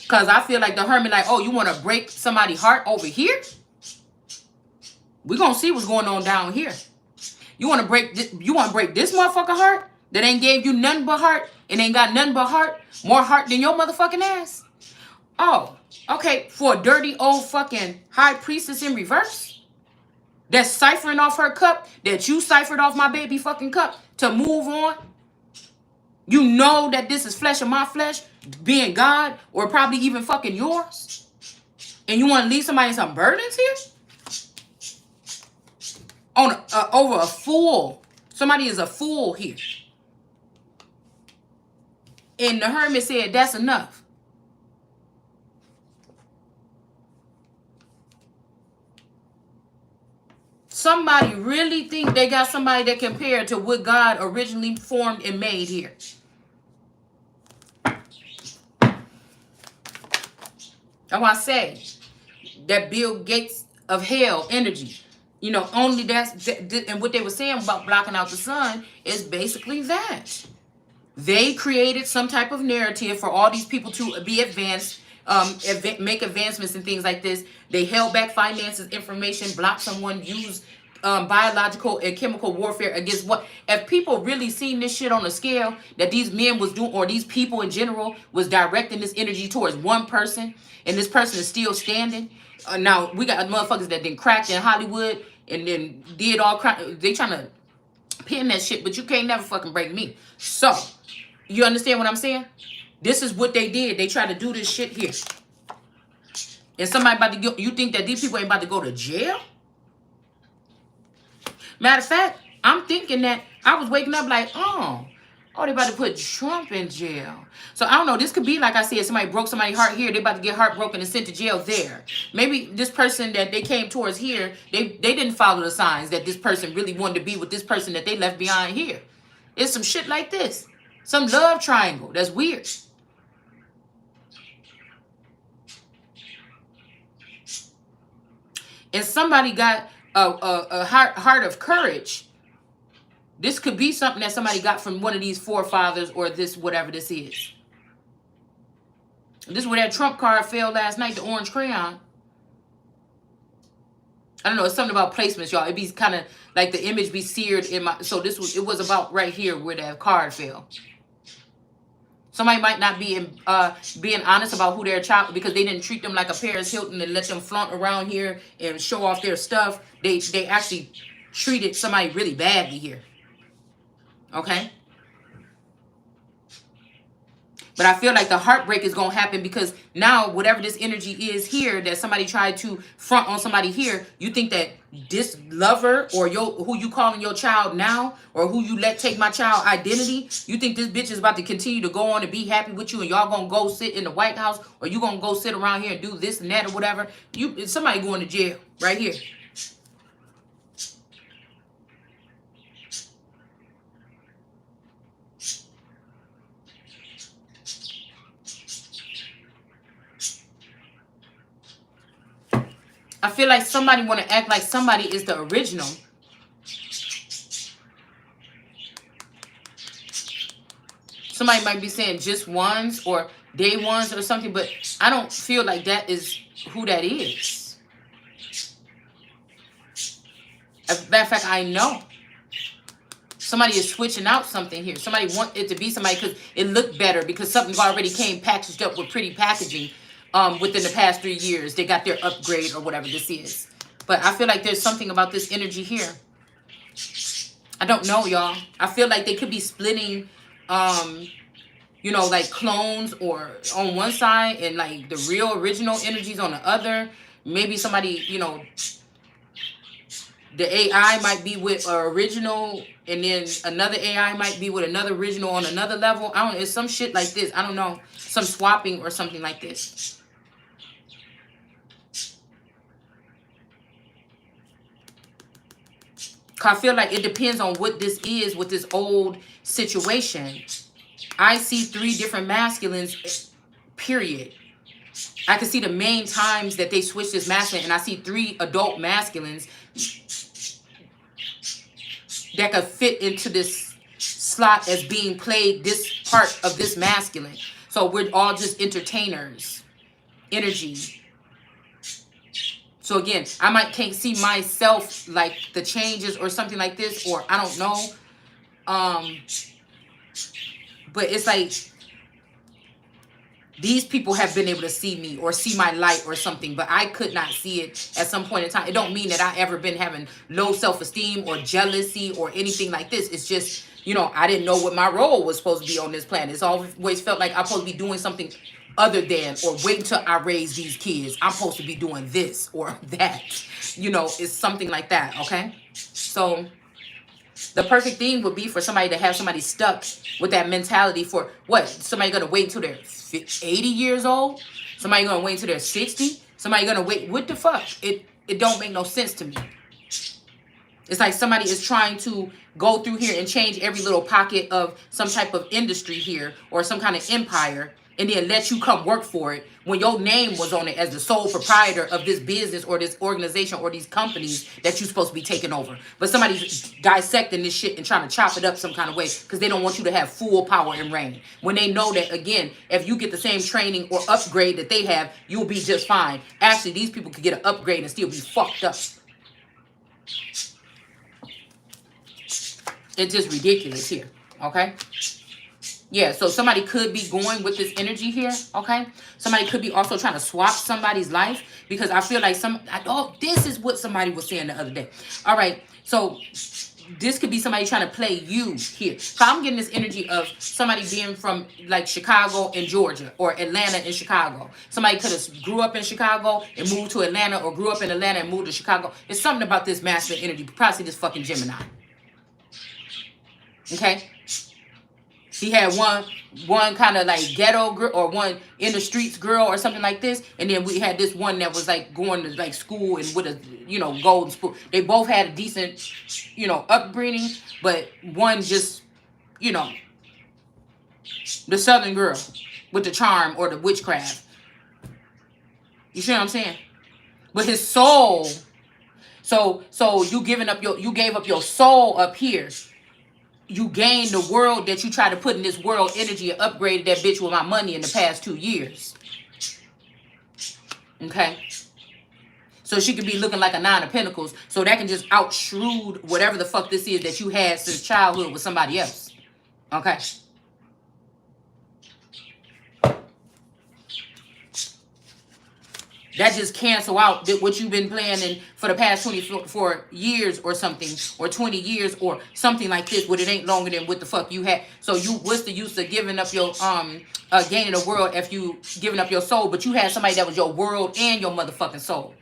Cause I feel like the hermit, like, oh, you want to break somebody's heart over here? We gonna see what's going on down here. You want to break this motherfucker heart that ain't gave you nothing but heart and ain't got nothing but heart, more heart than your motherfucking ass. Oh, okay, for a dirty old fucking high priestess in reverse that's ciphering off her cup that you ciphered off my baby fucking cup to move on. You know that this is flesh of my flesh, being God, or probably even fucking yours. And you want to leave somebody some burdens here? Over a fool. Somebody is a fool here. And the hermit said, that's enough. Somebody really think they got somebody that compared to what God originally formed and made here. That's why I say that Bill Gates of hell energy. You know, only and what they were saying about blocking out the sun is basically that. They created some type of narrative for all these people to be advanced, make advancements and things like this. They held back finances, information, blocked someone, used biological and chemical warfare against what? If people really seen this shit on a scale that these men was doing, or these people in general was directing this energy towards one person, and this person is still standing. Now we got motherfuckers that then cracked in Hollywood and then did all they trying to pin that shit, but you can't never fucking break me. So you understand what I'm saying? This is what they did. They tried to do this shit here. And somebody about to go, you think that these people ain't about to go to jail? Matter of fact, I'm thinking that I was waking up like, oh, they about to put Trump in jail. So I don't know. This could be, like I said, somebody broke somebody's heart here. They about to get heartbroken and sent to jail there. Maybe this person that they came towards here, they didn't follow the signs that this person really wanted to be with this person that they left behind here. It's some shit like this. Some love triangle. That's weird. And somebody got a heart of courage. This could be something that somebody got from one of these forefathers or this, whatever this is. This is where that Trump card fell last night, the orange crayon. I don't know, it's something about placements, y'all. It be kind of like the image be seared in my, so it was about right here where that card fell. Somebody might not be being honest about who their child, because they didn't treat them like a Paris Hilton and let them flaunt around here and show off their stuff. They actually treated somebody really badly here. Okay? But I feel like the heartbreak is going to happen because now whatever this energy is here that somebody tried to front on somebody here, you think that this lover or who you calling your child now, or who you let take my child identity, you think this bitch is about to continue to go on and be happy with you, and y'all going to go sit in the White House, or you going to go sit around here and do this and that or whatever? Somebody going to jail right here. I feel like somebody want to act like somebody is the original. Somebody might be saying just ones or day ones or something, but I don't feel like that is who that is. As a matter of fact, I know. Somebody is switching out something here. Somebody want it to be somebody because it looked better, because something already came packaged up with pretty packaging. Within the past 3 years, they got their upgrade or whatever this is. But I feel like there's something about this energy here. I don't know, y'all. I feel like they could be splitting, you know, like clones, or on one side and like the real original energies on the other. Maybe somebody, you know, the AI might be with an original, and then another AI might be with another original on another level. I don't know. It's some shit like this. I don't know. Some swapping or something like this. I feel like it depends on what this is with this old situation. I see 3 different masculines, period. I can see the main times that they switch this masculine, and I see 3 adult masculines that could fit into this slot as being played, this part of this masculine. So we're all just entertainers, energy. So again, I can't see myself like the changes or something like this, or I don't know. But it's like these people have been able to see me or see my light or something, but I could not see it at some point in time. It don't mean that I ever been having low self-esteem or jealousy or anything like this. It's just, you know, I didn't know what my role was supposed to be on this planet. It's always felt like I'm supposed to be doing something other than, or wait until I raise these kids, I'm supposed to be doing this or that. You know, it's something like that, okay? So the perfect thing would be for somebody to have somebody stuck with that mentality for what? Somebody gonna wait until they're 80 years old? Somebody gonna wait until they're 60? Somebody gonna wait? What the fuck? It don't make no sense to me. It's like somebody is trying to go through here and change every little pocket of some type of industry here or some kind of empire, and then let you come work for it when your name was on it as the sole proprietor of this business or this organization or these companies that you're supposed to be taking over. But somebody's dissecting this shit and trying to chop it up some kind of way because they don't want you to have full power and reign. When they know that, again, if you get the same training or upgrade that they have, you'll be just fine. Actually, these people could get an upgrade and still be fucked up. It's just ridiculous here, okay? Yeah, so somebody could be going with this energy here, okay? Somebody could be also trying to swap somebody's life, because I feel like this is what somebody was saying the other day. All right, so this could be somebody trying to play you here. So I'm getting this energy of somebody being from like Chicago and Georgia, or Atlanta and Chicago. Somebody could have grew up in Chicago and moved to Atlanta, or grew up in Atlanta and moved to Chicago. It's something about this masculine energy, probably this fucking Gemini. Okay? He had one kind of like ghetto girl, or one in the streets girl or something like this. And then we had this one that was like going to like school and with a, you know, golden spoon. They both had a decent, you know, upbringing, but one just, you know, the southern girl with the charm or the witchcraft. You see what I'm saying? But his soul So you gave up your soul up here. You gained the world that you tried to put in this world energy and upgraded that bitch with my money in the past 2 years. Okay? So she could be looking like a 9 of Pentacles. So that can just outshrewd whatever the fuck this is that you had since childhood with somebody else. Okay? That just cancel out what you've been planning for the past 24 years or something, or 20 years or something like this, where it ain't longer than what the fuck you had. So what's the use of giving up your gaining the world if you giving up your soul, but you had somebody that was your world and your motherfucking soul?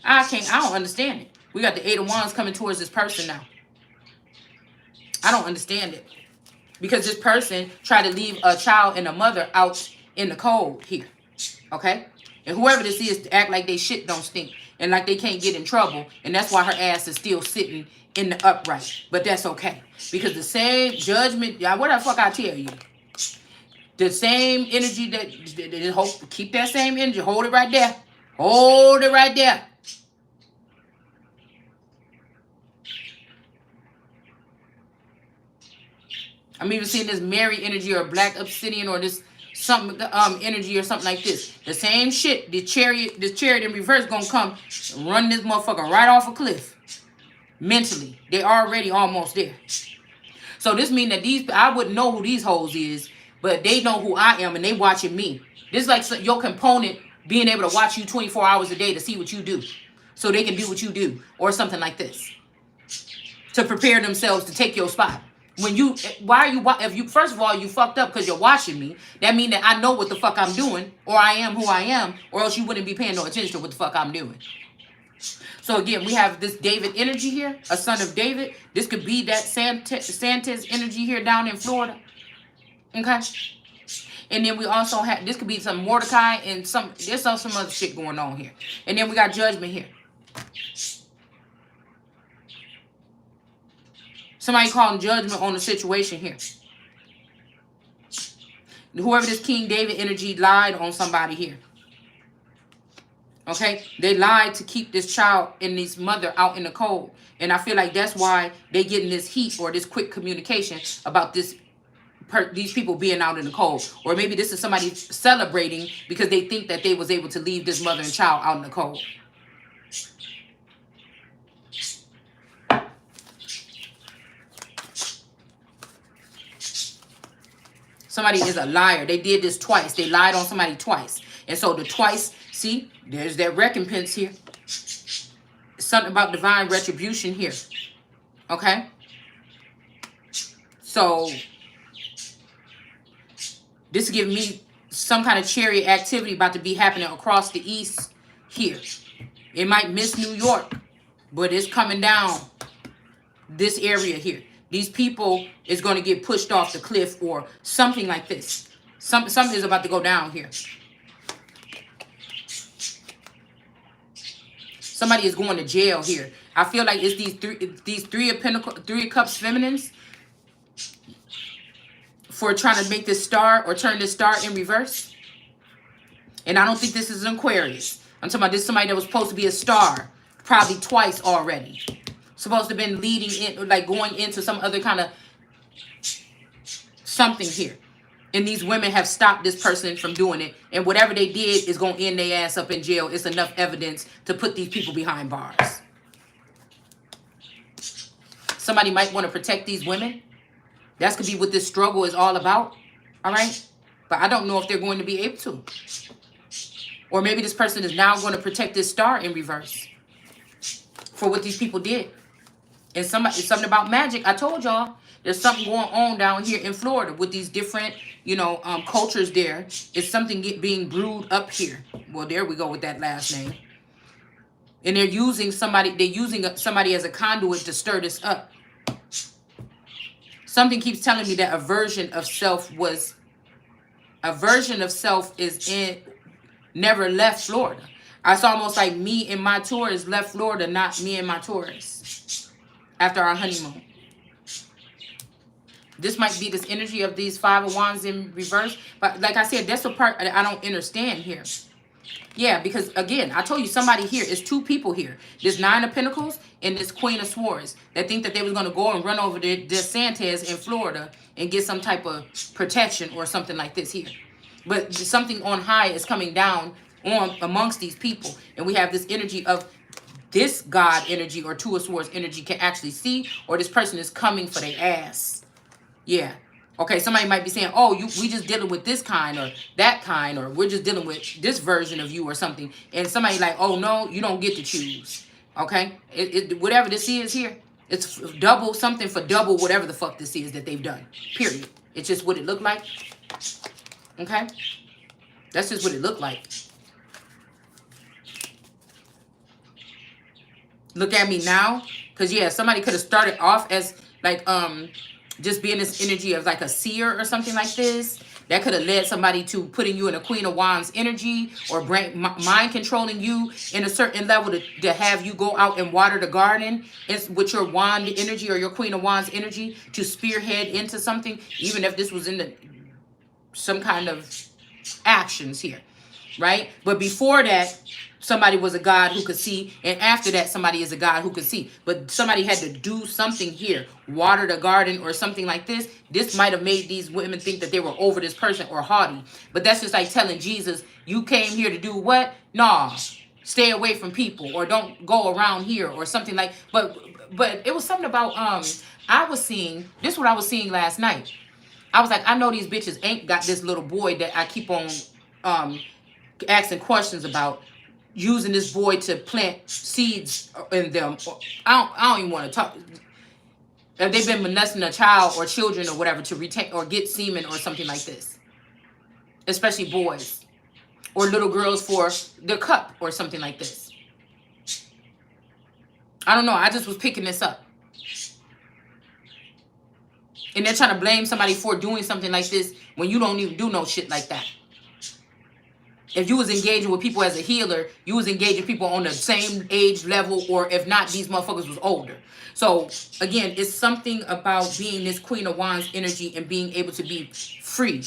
I don't understand it. We got the 8 of Wands coming towards this person now. I don't understand it. Because this person tried to leave a child and a mother out in the cold here. Okay? And whoever this is to act like they shit don't stink. And like they can't get in trouble. And that's why her ass is still sitting in the upright. But that's okay. Because the same judgment, what the fuck I tell you? The same energy that keep that same energy. Hold it right there. Hold it right there. I'm even seeing this Mary energy or black obsidian or this something energy or something like this. The same shit. The chariot in reverse gonna come and run this motherfucker right off a cliff. Mentally. They already almost there. So this means that I wouldn't know who these hoes is, but they know who I am and they watching me. This is like your component being able to watch you 24 hours a day to see what you do. So they can do what you do. Or something like this. To prepare themselves to take your spot. First of all, you fucked up because you're watching me. That means that I know what the fuck I'm doing, or I am who I am, or else you wouldn't be paying no attention to what the fuck I'm doing. So again, we have this David energy here, a son of David. This could be that Santa's energy here down in Florida. Okay? And then we also have, this could be some Mordecai and there's some other shit going on here. And then we got Judgment here. Somebody calling judgment on the situation here. Whoever this King David energy lied on somebody here. Okay? They lied to keep this child and this mother out in the cold. And I feel like that's why they getting this heat or this quick communication about these people being out in the cold. Or maybe this is somebody celebrating because they think that they was able to leave this mother and child out in the cold. Somebody is a liar. They did this twice. They lied on somebody twice. And so the twice, see, there's that recompense here. Something about divine retribution here. Okay? So, this gives me some kind of chariot activity about to be happening across the east here. It might miss New York, but it's coming down this area here. These people is going to get pushed off the cliff or something like this. Something is about to go down here. Somebody is going to jail here. I feel like it's these three of cups feminines for trying to make this star or turn this star in reverse. And I don't think this is an Aquarius. I'm talking about this is somebody that was supposed to be a star probably twice already. Supposed to have been leading in, like going into some other kind of something here. And these women have stopped this person from doing it. And whatever they did is going to end their ass up in jail. It's enough evidence to put these people behind bars. Somebody might want to protect these women. That's going to be what this struggle is all about. All right? But I don't know if they're going to be able to. Or maybe this person is now going to protect this star in reverse for what these people did. And something about magic. I told y'all there's something going on down here in Florida with these different, cultures there. It's something being brewed up here. Well, there we go with that last name. And they're using somebody as a conduit to stir this up. Something keeps telling me that a version of self never left Florida. It's almost like me and my Taurus left Florida, not me and my Taurus. After our honeymoon. This might be this energy of these 5 of Wands in reverse. But like I said, that's the part I don't understand here. Yeah, because again, I told you somebody here is two people here. This Nine of Pentacles and this Queen of Swords that think that they was gonna go and run over the DeSantis in Florida and get some type of protection or something like this here. But something on high is coming down on amongst these people, and we have this energy of this God energy or Two of Swords energy can actually see, or this person is coming for their ass. Yeah. Okay, somebody might be saying, oh, we just dealing with this kind or that kind, or we're just dealing with this version of you or something. And somebody like, oh, no, you don't get to choose. Okay? Whatever this is here, it's double something for double whatever the fuck this is that they've done. Period. It's just what it looked like. Okay? That's just what it looked like. Look at me now. Because, yeah, somebody could have started off as, like, just being this energy of like a seer or something like this. That could have led somebody to putting you in a Queen of Wands energy or mind controlling you in a certain level to have you go out and water the garden with your wand energy or your Queen of Wands energy to spearhead into something, even if this was in some kind of actions here, right? But before that, somebody was a God who could see, and after that, somebody is a God who could see. But somebody had to do something here, water the garden or something like this. This might have made these women think that they were over this person or haughty. But that's just like telling Jesus, you came here to do what? Nah, stay away from people or don't go around here or something like. But it was something about I was seeing, this is what I was seeing last night. I was like, I know these bitches ain't got this little boy that I keep on asking questions about, using this boy to plant seeds in them. I don't even want to talk. If they've been molesting a child or children or whatever to retain or get semen or something like this. Especially boys. Or little girls for the cup or something like this. I don't know. I just was picking this up. And they're trying to blame somebody for doing something like this when you don't even do no shit like that. If you was engaging with people as a healer, you was engaging people on the same age level, or if not, these motherfuckers was older. So, again, it's something about being this Queen of Wands energy and being able to be free.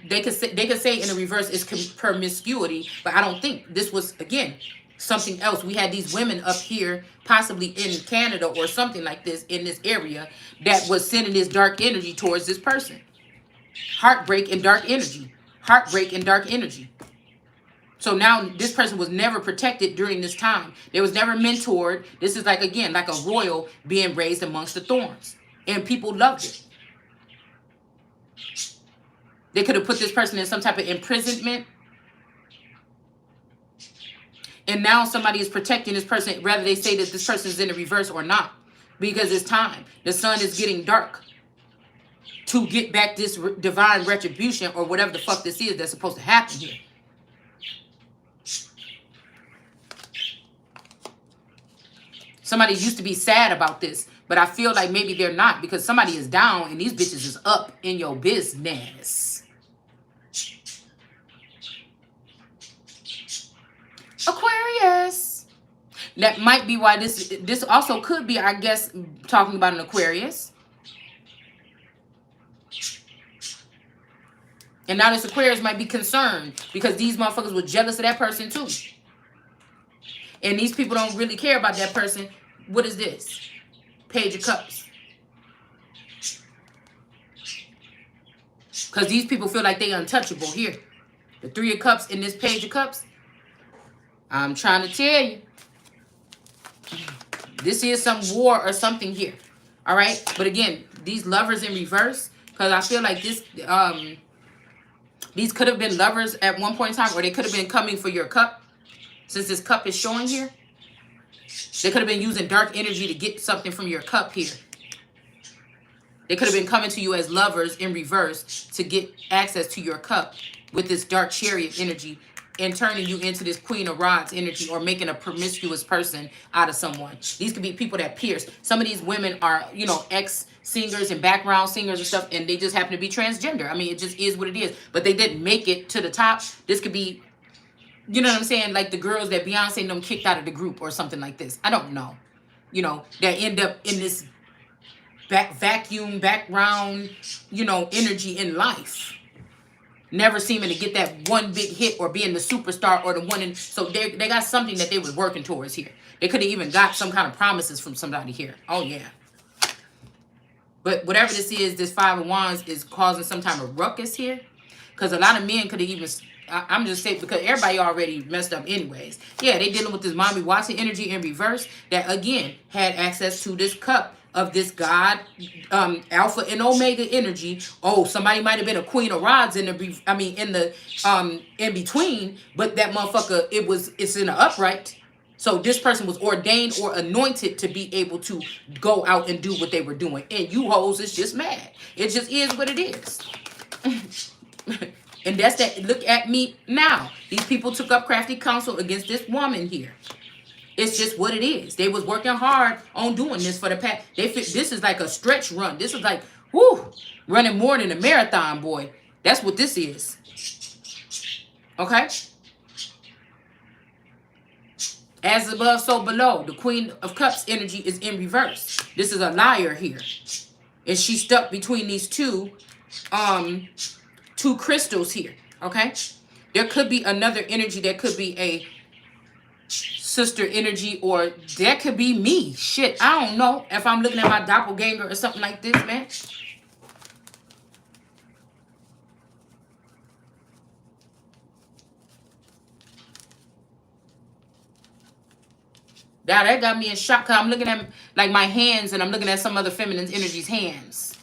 They could say in the reverse it's promiscuity, but I don't think this was, again, something else. We had these women up here, possibly in Canada or something like this, in this area, that was sending this dark energy towards this person. Heartbreak and dark energy. Heartbreak and dark energy. So now this person was never protected during this time. They was never mentored. This is like, again, like a royal being raised amongst the thorns. And people loved it. They could have put this person in some type of imprisonment. And now somebody is protecting this person, whether they say that this person is in the reverse or not. Because it's time. The sun is getting dark. To get back this divine retribution or whatever the fuck this is that's supposed to happen here. Somebody used to be sad about this, but I feel like maybe they're not, because somebody is down and these bitches is up in your business. Aquarius. That might be why this also could be, I guess, talking about an Aquarius. And now this Aquarius might be concerned because these motherfuckers were jealous of that person too. And these people don't really care about that person. What is this? Page of Cups. Because these people feel like they untouchable here. The Three of Cups in this Page of Cups. I'm trying to tell you. This is some war or something here. All right? But again, these lovers in reverse. Because I feel like this... these could have been lovers at one point in time, or they could have been coming for your cup. Since this cup is showing here. They could have been using dark energy to get something from your cup here. They could have been coming to you as lovers in reverse to get access to your cup with this dark chariot energy and turning you into this Queen of Rods energy, or making a promiscuous person out of someone. These could be people that pierce. Some of these women are, you know, ex-singers and background singers and stuff, and they just happen to be transgender. I mean, it just is what it is. But they didn't make it to the top. This could be... You know what I'm saying? Like the girls that Beyonce and them kicked out of the group or something like this. I don't know. You know, that end up in this vacuum, background, you know, energy in life. never seeming to get that one big hit or being the superstar or the one in. So they got something that they was working towards here. They could have even got some kind of promises from somebody here. Oh, yeah. But whatever this is, this Five of Wands is causing some type of ruckus here. Because a lot of men could have even, I'm just saying, because everybody already messed up anyways. Yeah, they dealing with this Mommy Watson energy in reverse that, again, had access to this cup of this God, Alpha and Omega energy. Oh, somebody might have been a Queen of Rods in the, in between, but that motherfucker, it's in the upright. So this person was ordained or anointed to be able to go out and do what they were doing. And you hoes is just mad. It just is what it is. And that's that. Look at me now. These people took up crafty counsel against this woman here. It's just what it is. They was working hard on doing this for the past. This is like a stretch run. This is like, whoo, running more than a marathon, boy. That's what this is. Okay? As above, so below. The Queen of Cups energy is in reverse. This is a liar here. And she's stuck between these two crystals here. Okay? There could be another energy that could be a sister energy, or that could be me. Shit, I don't know if I'm looking at my doppelganger or something like this, man. Now that got me in shock, because I'm looking at like my hands and I'm looking at some other feminine energy's hands.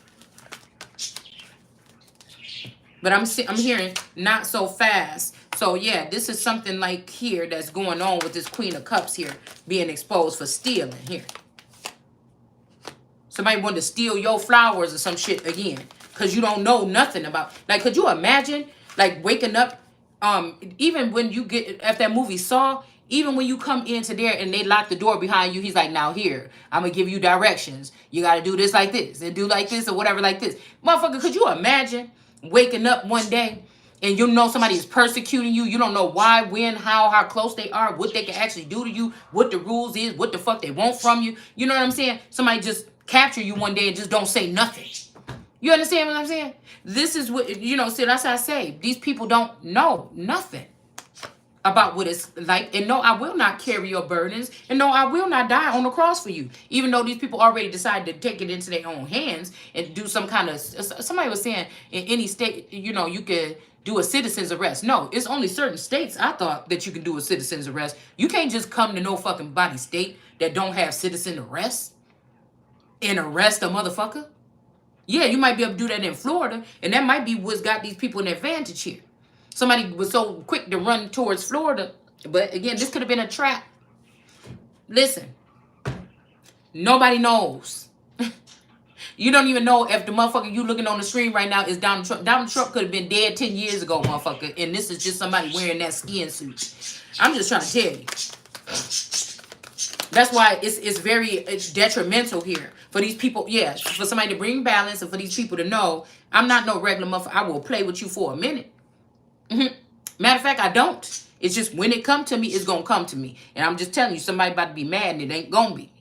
But I'm hearing not so fast. So yeah, this is something like here that's going on with this Queen of Cups here being exposed for stealing here. Somebody wanted to steal your flowers or some shit again because you don't know nothing about. Like, could you imagine like waking up, even when you get, after that movie Saw, even when you come into there and they lock the door behind you, he's like, now here, I'm going to give you directions. You got to do this like this and do like this or whatever like this. Motherfucker, could you imagine waking up one day and you know somebody is persecuting you? You don't know why, when, how close they are, what they can actually do to you, what the rules is, what the fuck they want from you. You know what I'm saying? Somebody just capture you one day and just don't say nothing. You understand what I'm saying? This is what, you know, see, that's how I say. These people don't know nothing about what it's like. And no, I will not carry your burdens. And no, I will not die on the cross for you. Even though these people already decided to take it into their own hands and do some kind of, somebody was saying in any state, you know, you could do a citizen's arrest. No, it's only certain states, I thought, that you can do a citizen's arrest. You can't just come to no fucking body state that don't have citizen arrest and arrest a motherfucker. Yeah, you might be able to do that in Florida, and that might be what's got these people an advantage here. Somebody was so quick to run towards Florida, but again, this could have been a trap. Listen, nobody knows. You don't even know if the motherfucker you looking on the screen right now is Donald Trump. Donald Trump could have been dead 10 years ago, motherfucker, and this is just somebody wearing that skin suit. I'm just trying to tell you. That's why it's very detrimental here for these people. Yeah, for somebody to bring balance and for these people to know, I'm not no regular motherfucker. I will play with you for a minute. Matter of fact, I don't. It's just when it come to me, it's going to come to me. And I'm just telling you, somebody about to be mad and it ain't going to be.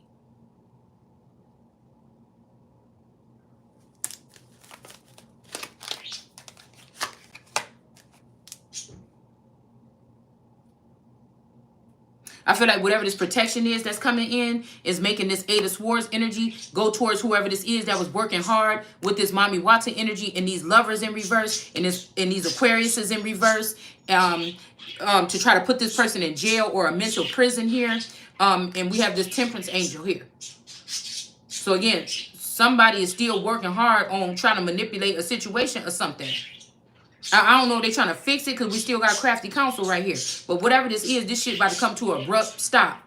I feel like whatever this protection is that's coming in is making this Eight of Swords energy go towards whoever this is that was working hard with this Mommy Watson energy and these lovers in reverse and these Aquariuses in reverse to try to put this person in jail or a mental prison here. And we have this Temperance angel here. So again, somebody is still working hard on trying to manipulate a situation or something. I don't know if they're trying to fix it because we still got crafty counsel right here. But whatever this is, this shit about to come to an abrupt stop.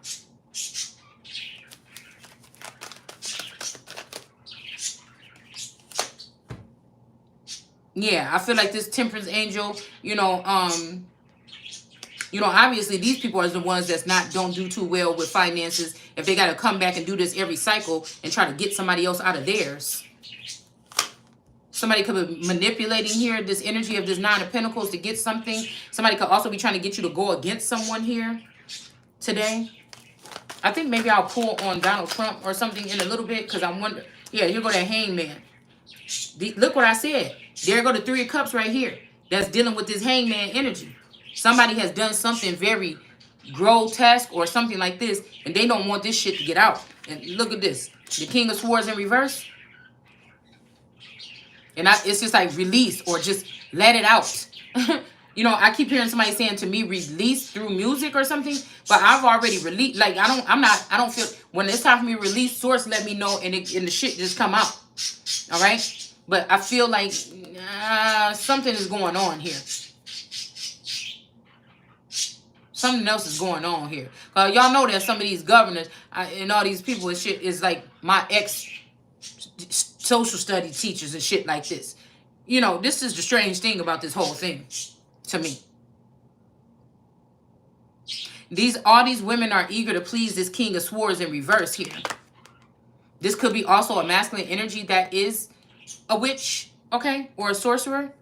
Yeah, I feel like this Temperance angel, you know, obviously these people are the ones that's don't do too well with finances. If they got to come back and do this every cycle and try to get somebody else out of theirs. Somebody could be manipulating here this energy of this Nine of Pentacles to get something. Somebody could also be trying to get you to go against someone here today. I think maybe I'll pull on Donald Trump or something in a little bit because I wonder. Yeah, here go that Hangman. Look what I said. There go the Three of Cups right here. that's dealing with this hangman energy. Somebody has done something very grotesque or something like this, and they don't want this shit to get out. And look at this. The King of Swords in reverse. And it's just like release or just let it out. You know, I keep hearing somebody saying to me, release through music or something, but I've already released. Like, I don't feel, when it's time for me to release, source let me know, and the shit just come out. All right? But I feel like something is going on here. Something else is going on here. Y'all know that some of these governors and all these people and shit is like my ex social study teachers and shit like this. You know, this is the strange thing about this whole thing to me. All these women are eager to please this King of Swords in reverse here. This could be also a masculine energy that is a witch, okay, or a sorcerer,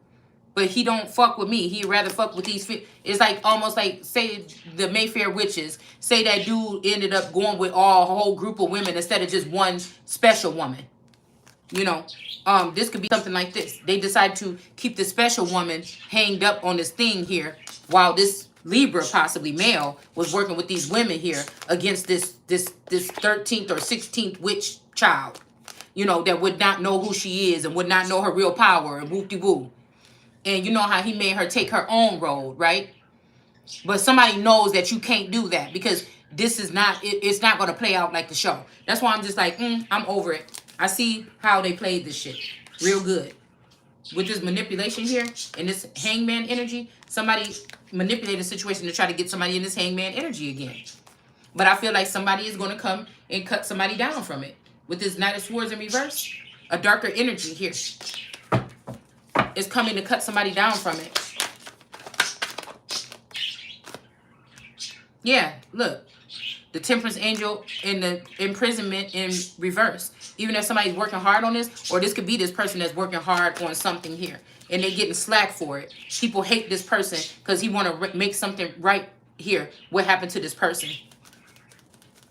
but he don't fuck with me. He'd rather fuck with these. It's like almost like, say the Mayfair witches, say that dude ended up going with a whole group of women instead of just one special woman. You know, this could be something like this. They decide to keep the special woman hanged up on this thing here, while this Libra, possibly male, was working with these women here against this 13th or 16th witch child. You know, that would not know who she is and would not know her real power and whoop-de-woo. And you know how he made her take her own road, right? But somebody knows that you can't do that, because this is not, it's not going to play out like the show. That's why I'm just like, I'm over it. I see how they played this shit real good. With this manipulation here and this hangman energy, somebody manipulated the situation to try to get somebody in this hangman energy again. But I feel like somebody is going to come and cut somebody down from it. With this Knight of Swords in reverse, a darker energy here is coming to cut somebody down from it. Yeah, look. The Temperance Angel and the imprisonment in reverse. Even if somebody's working hard on this, or this could be this person that's working hard on something here, and they're getting slack for it. People hate this person because he want to make something right here. What happened to this person?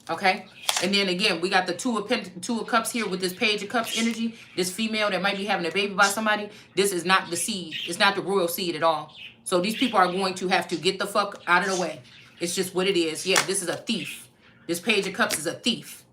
Okay? And then again, we got the Two of Cups here with this Page of Cups energy. This female that might be having a baby by somebody. This is not the seed. It's not the royal seed at all. So these people are going to have to get the fuck out of the way. It's just what it is. Yeah, this is a thief. This Page of Cups is a thief.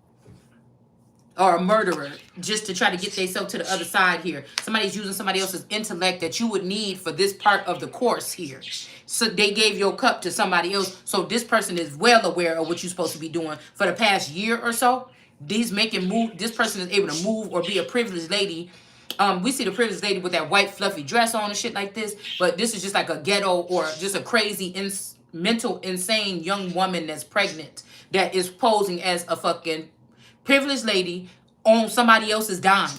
Or a murderer. Just to try to get themselves to the other side here. Somebody's using somebody else's intellect that you would need for this part of the course here. So they gave your cup to somebody else. So this person is well aware of what you're supposed to be doing for the past year or so. This person is able to move or be a privileged lady. We see the privileged lady with that white fluffy dress on and shit like this. But this is just like a ghetto or just a crazy, mental, insane young woman that's pregnant. That is posing as a fucking privileged lady on somebody else's dime.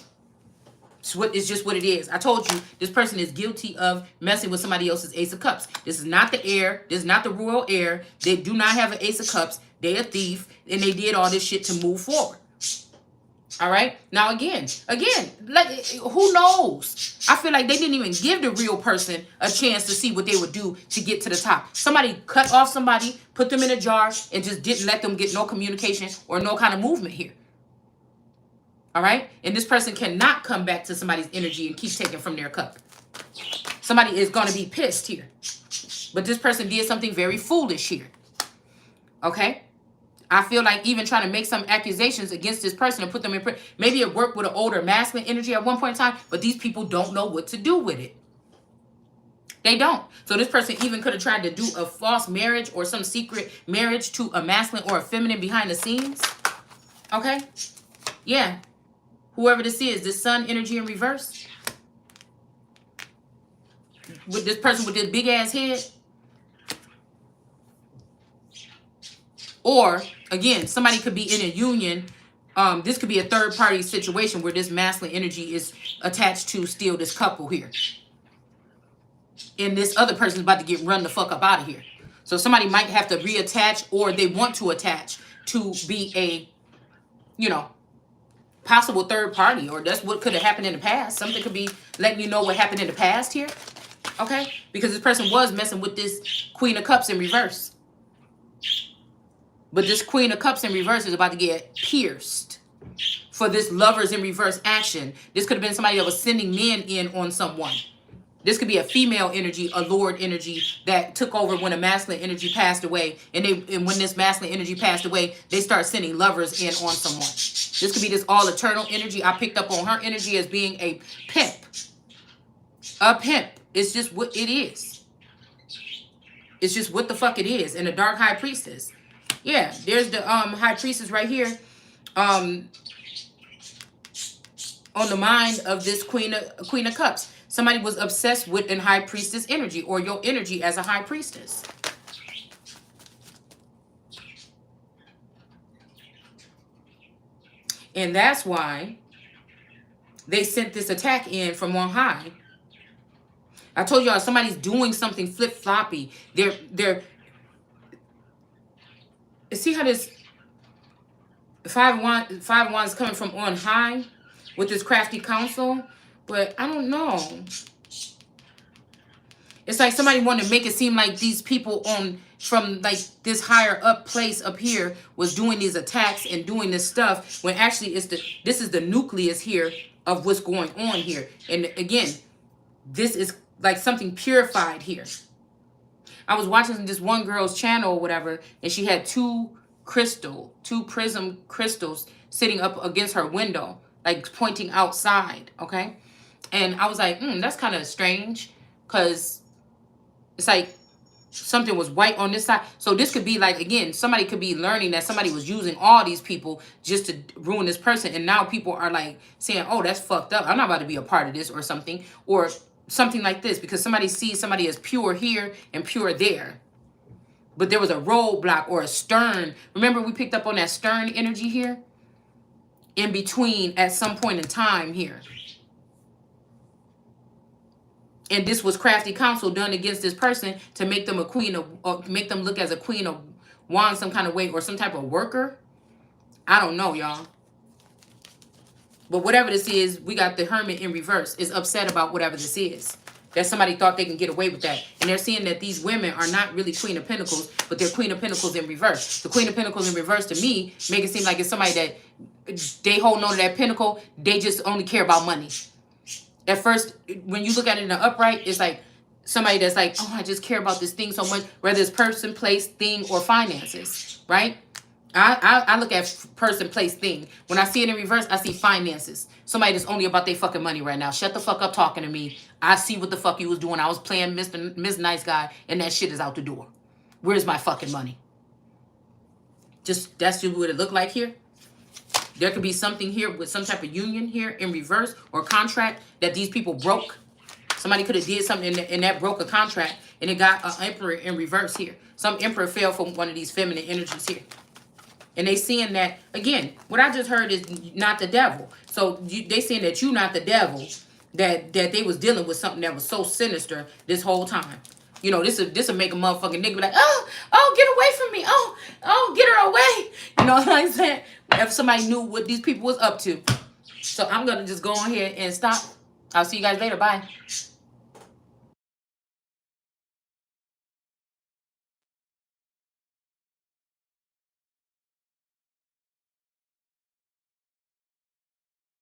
It's just what it is. I told you, this person is guilty of messing with somebody else's Ace of Cups. This is not the heir. This is not the royal heir. They do not have an Ace of Cups. They're a thief. And they did all this shit to move forward. All right? Now, again, like, who knows? I feel like they didn't even give the real person a chance to see what they would do to get to the top. Somebody cut off somebody, put them in a jar, and just didn't let them get no communication or no kind of movement here. All right? And this person cannot come back to somebody's energy and keep taking from their cup. Somebody is going to be pissed here. But this person did something very foolish here. Okay? I feel like even trying to make some accusations against this person and put them in prison. Maybe it worked with an older masculine energy at one point in time, but these people don't know what to do with it. They don't. So this person even could have tried to do a false marriage or some secret marriage to a masculine or a feminine behind the scenes. Okay? Yeah. Whoever this is, this sun energy in reverse. With this person with this big ass head. Or, again, somebody could be in a union. This could be a third party situation where this masculine energy is attached to still this couple here. And this other person is about to get run the fuck up out of here. So somebody might have to reattach, or they want to attach to be a, you know, possible third party. Or that's what could have happened in the past. Something could be letting you know what happened in the past here. Okay? Because this person was messing with this Queen of Cups in reverse. But this Queen of Cups in reverse is about to get pierced for this Lovers in reverse action. This could have been somebody that was sending men in on someone. This could be a female energy, a Lord energy that took over when a masculine energy passed away. And when this masculine energy passed away, they start sending lovers in on someone. This could be this all eternal energy. I picked up on her energy as being a pimp. A pimp. It's just what it is. It's just what the fuck it is. And the dark high priestess. Yeah, there's the high priestess right here. On the mind of this Queen of Cups. Somebody was obsessed with an high priestess energy, or your energy as a high priestess. And that's why they sent this attack in from on high. I told y'all somebody's doing something flip-floppy. They're see how this five of wands coming from on high with this crafty counsel. But I don't know. It's like somebody wanted to make it seem like these people from like this higher up place up here was doing these attacks and doing this stuff, when actually this is the nucleus here of what's going on here. And again, this is like something purified here. I was watching this one girl's channel or whatever, and she had two prism crystals sitting up against her window, like pointing outside, okay? And I was like, that's kind of strange, because it's like something was white on this side. So this could be like, again, somebody could be learning that somebody was using all these people just to ruin this person. And now people are like saying, oh, that's fucked up. I'm not about to be a part of this or something like this, because somebody sees somebody as pure here and pure there. But there was a roadblock or a stern. Remember, we picked up on that stern energy here in between at some point in time here. And this was crafty counsel done against this person to make them a queen of, or make them look as a queen of wands some kind of way, or some type of worker. I don't know, y'all. But whatever this is, we got the Hermit in reverse, is upset about whatever this is. That somebody thought they can get away with that. And they're seeing that these women are not really Queen of Pentacles, but they're Queen of Pentacles in reverse. The Queen of Pentacles in reverse, to me, make it seem like it's somebody that they holding on to that pentacle. They just only care about money. At first, when you look at it in the upright, it's like somebody that's like, oh, I just care about this thing so much, whether it's person, place, thing, or finances, right? I look at person, place, thing. When I see it in reverse, I see finances. Somebody that's only about their fucking money right now. Shut the fuck up talking to me. I see what the fuck you was doing. I was playing Miss Nice Guy, and that shit is out the door. Where's my fucking money? That's just what it looked like here. There could be something here with some type of union here in reverse, or contract that these people broke. Somebody could have did something and that broke a contract, and it got an emperor in reverse here. Some emperor fell from one of these feminine energies here. And they seeing that, again, what I just heard is not the devil. So they saying that you not the devil, that they was dealing with something that was so sinister this whole time. You know, this will make a motherfucking nigga be like, oh, get away from me. Oh, get her away. You know what I'm saying? If somebody knew what these people was up to. So I'm going to just go on here and stop. I'll see you guys later. Bye.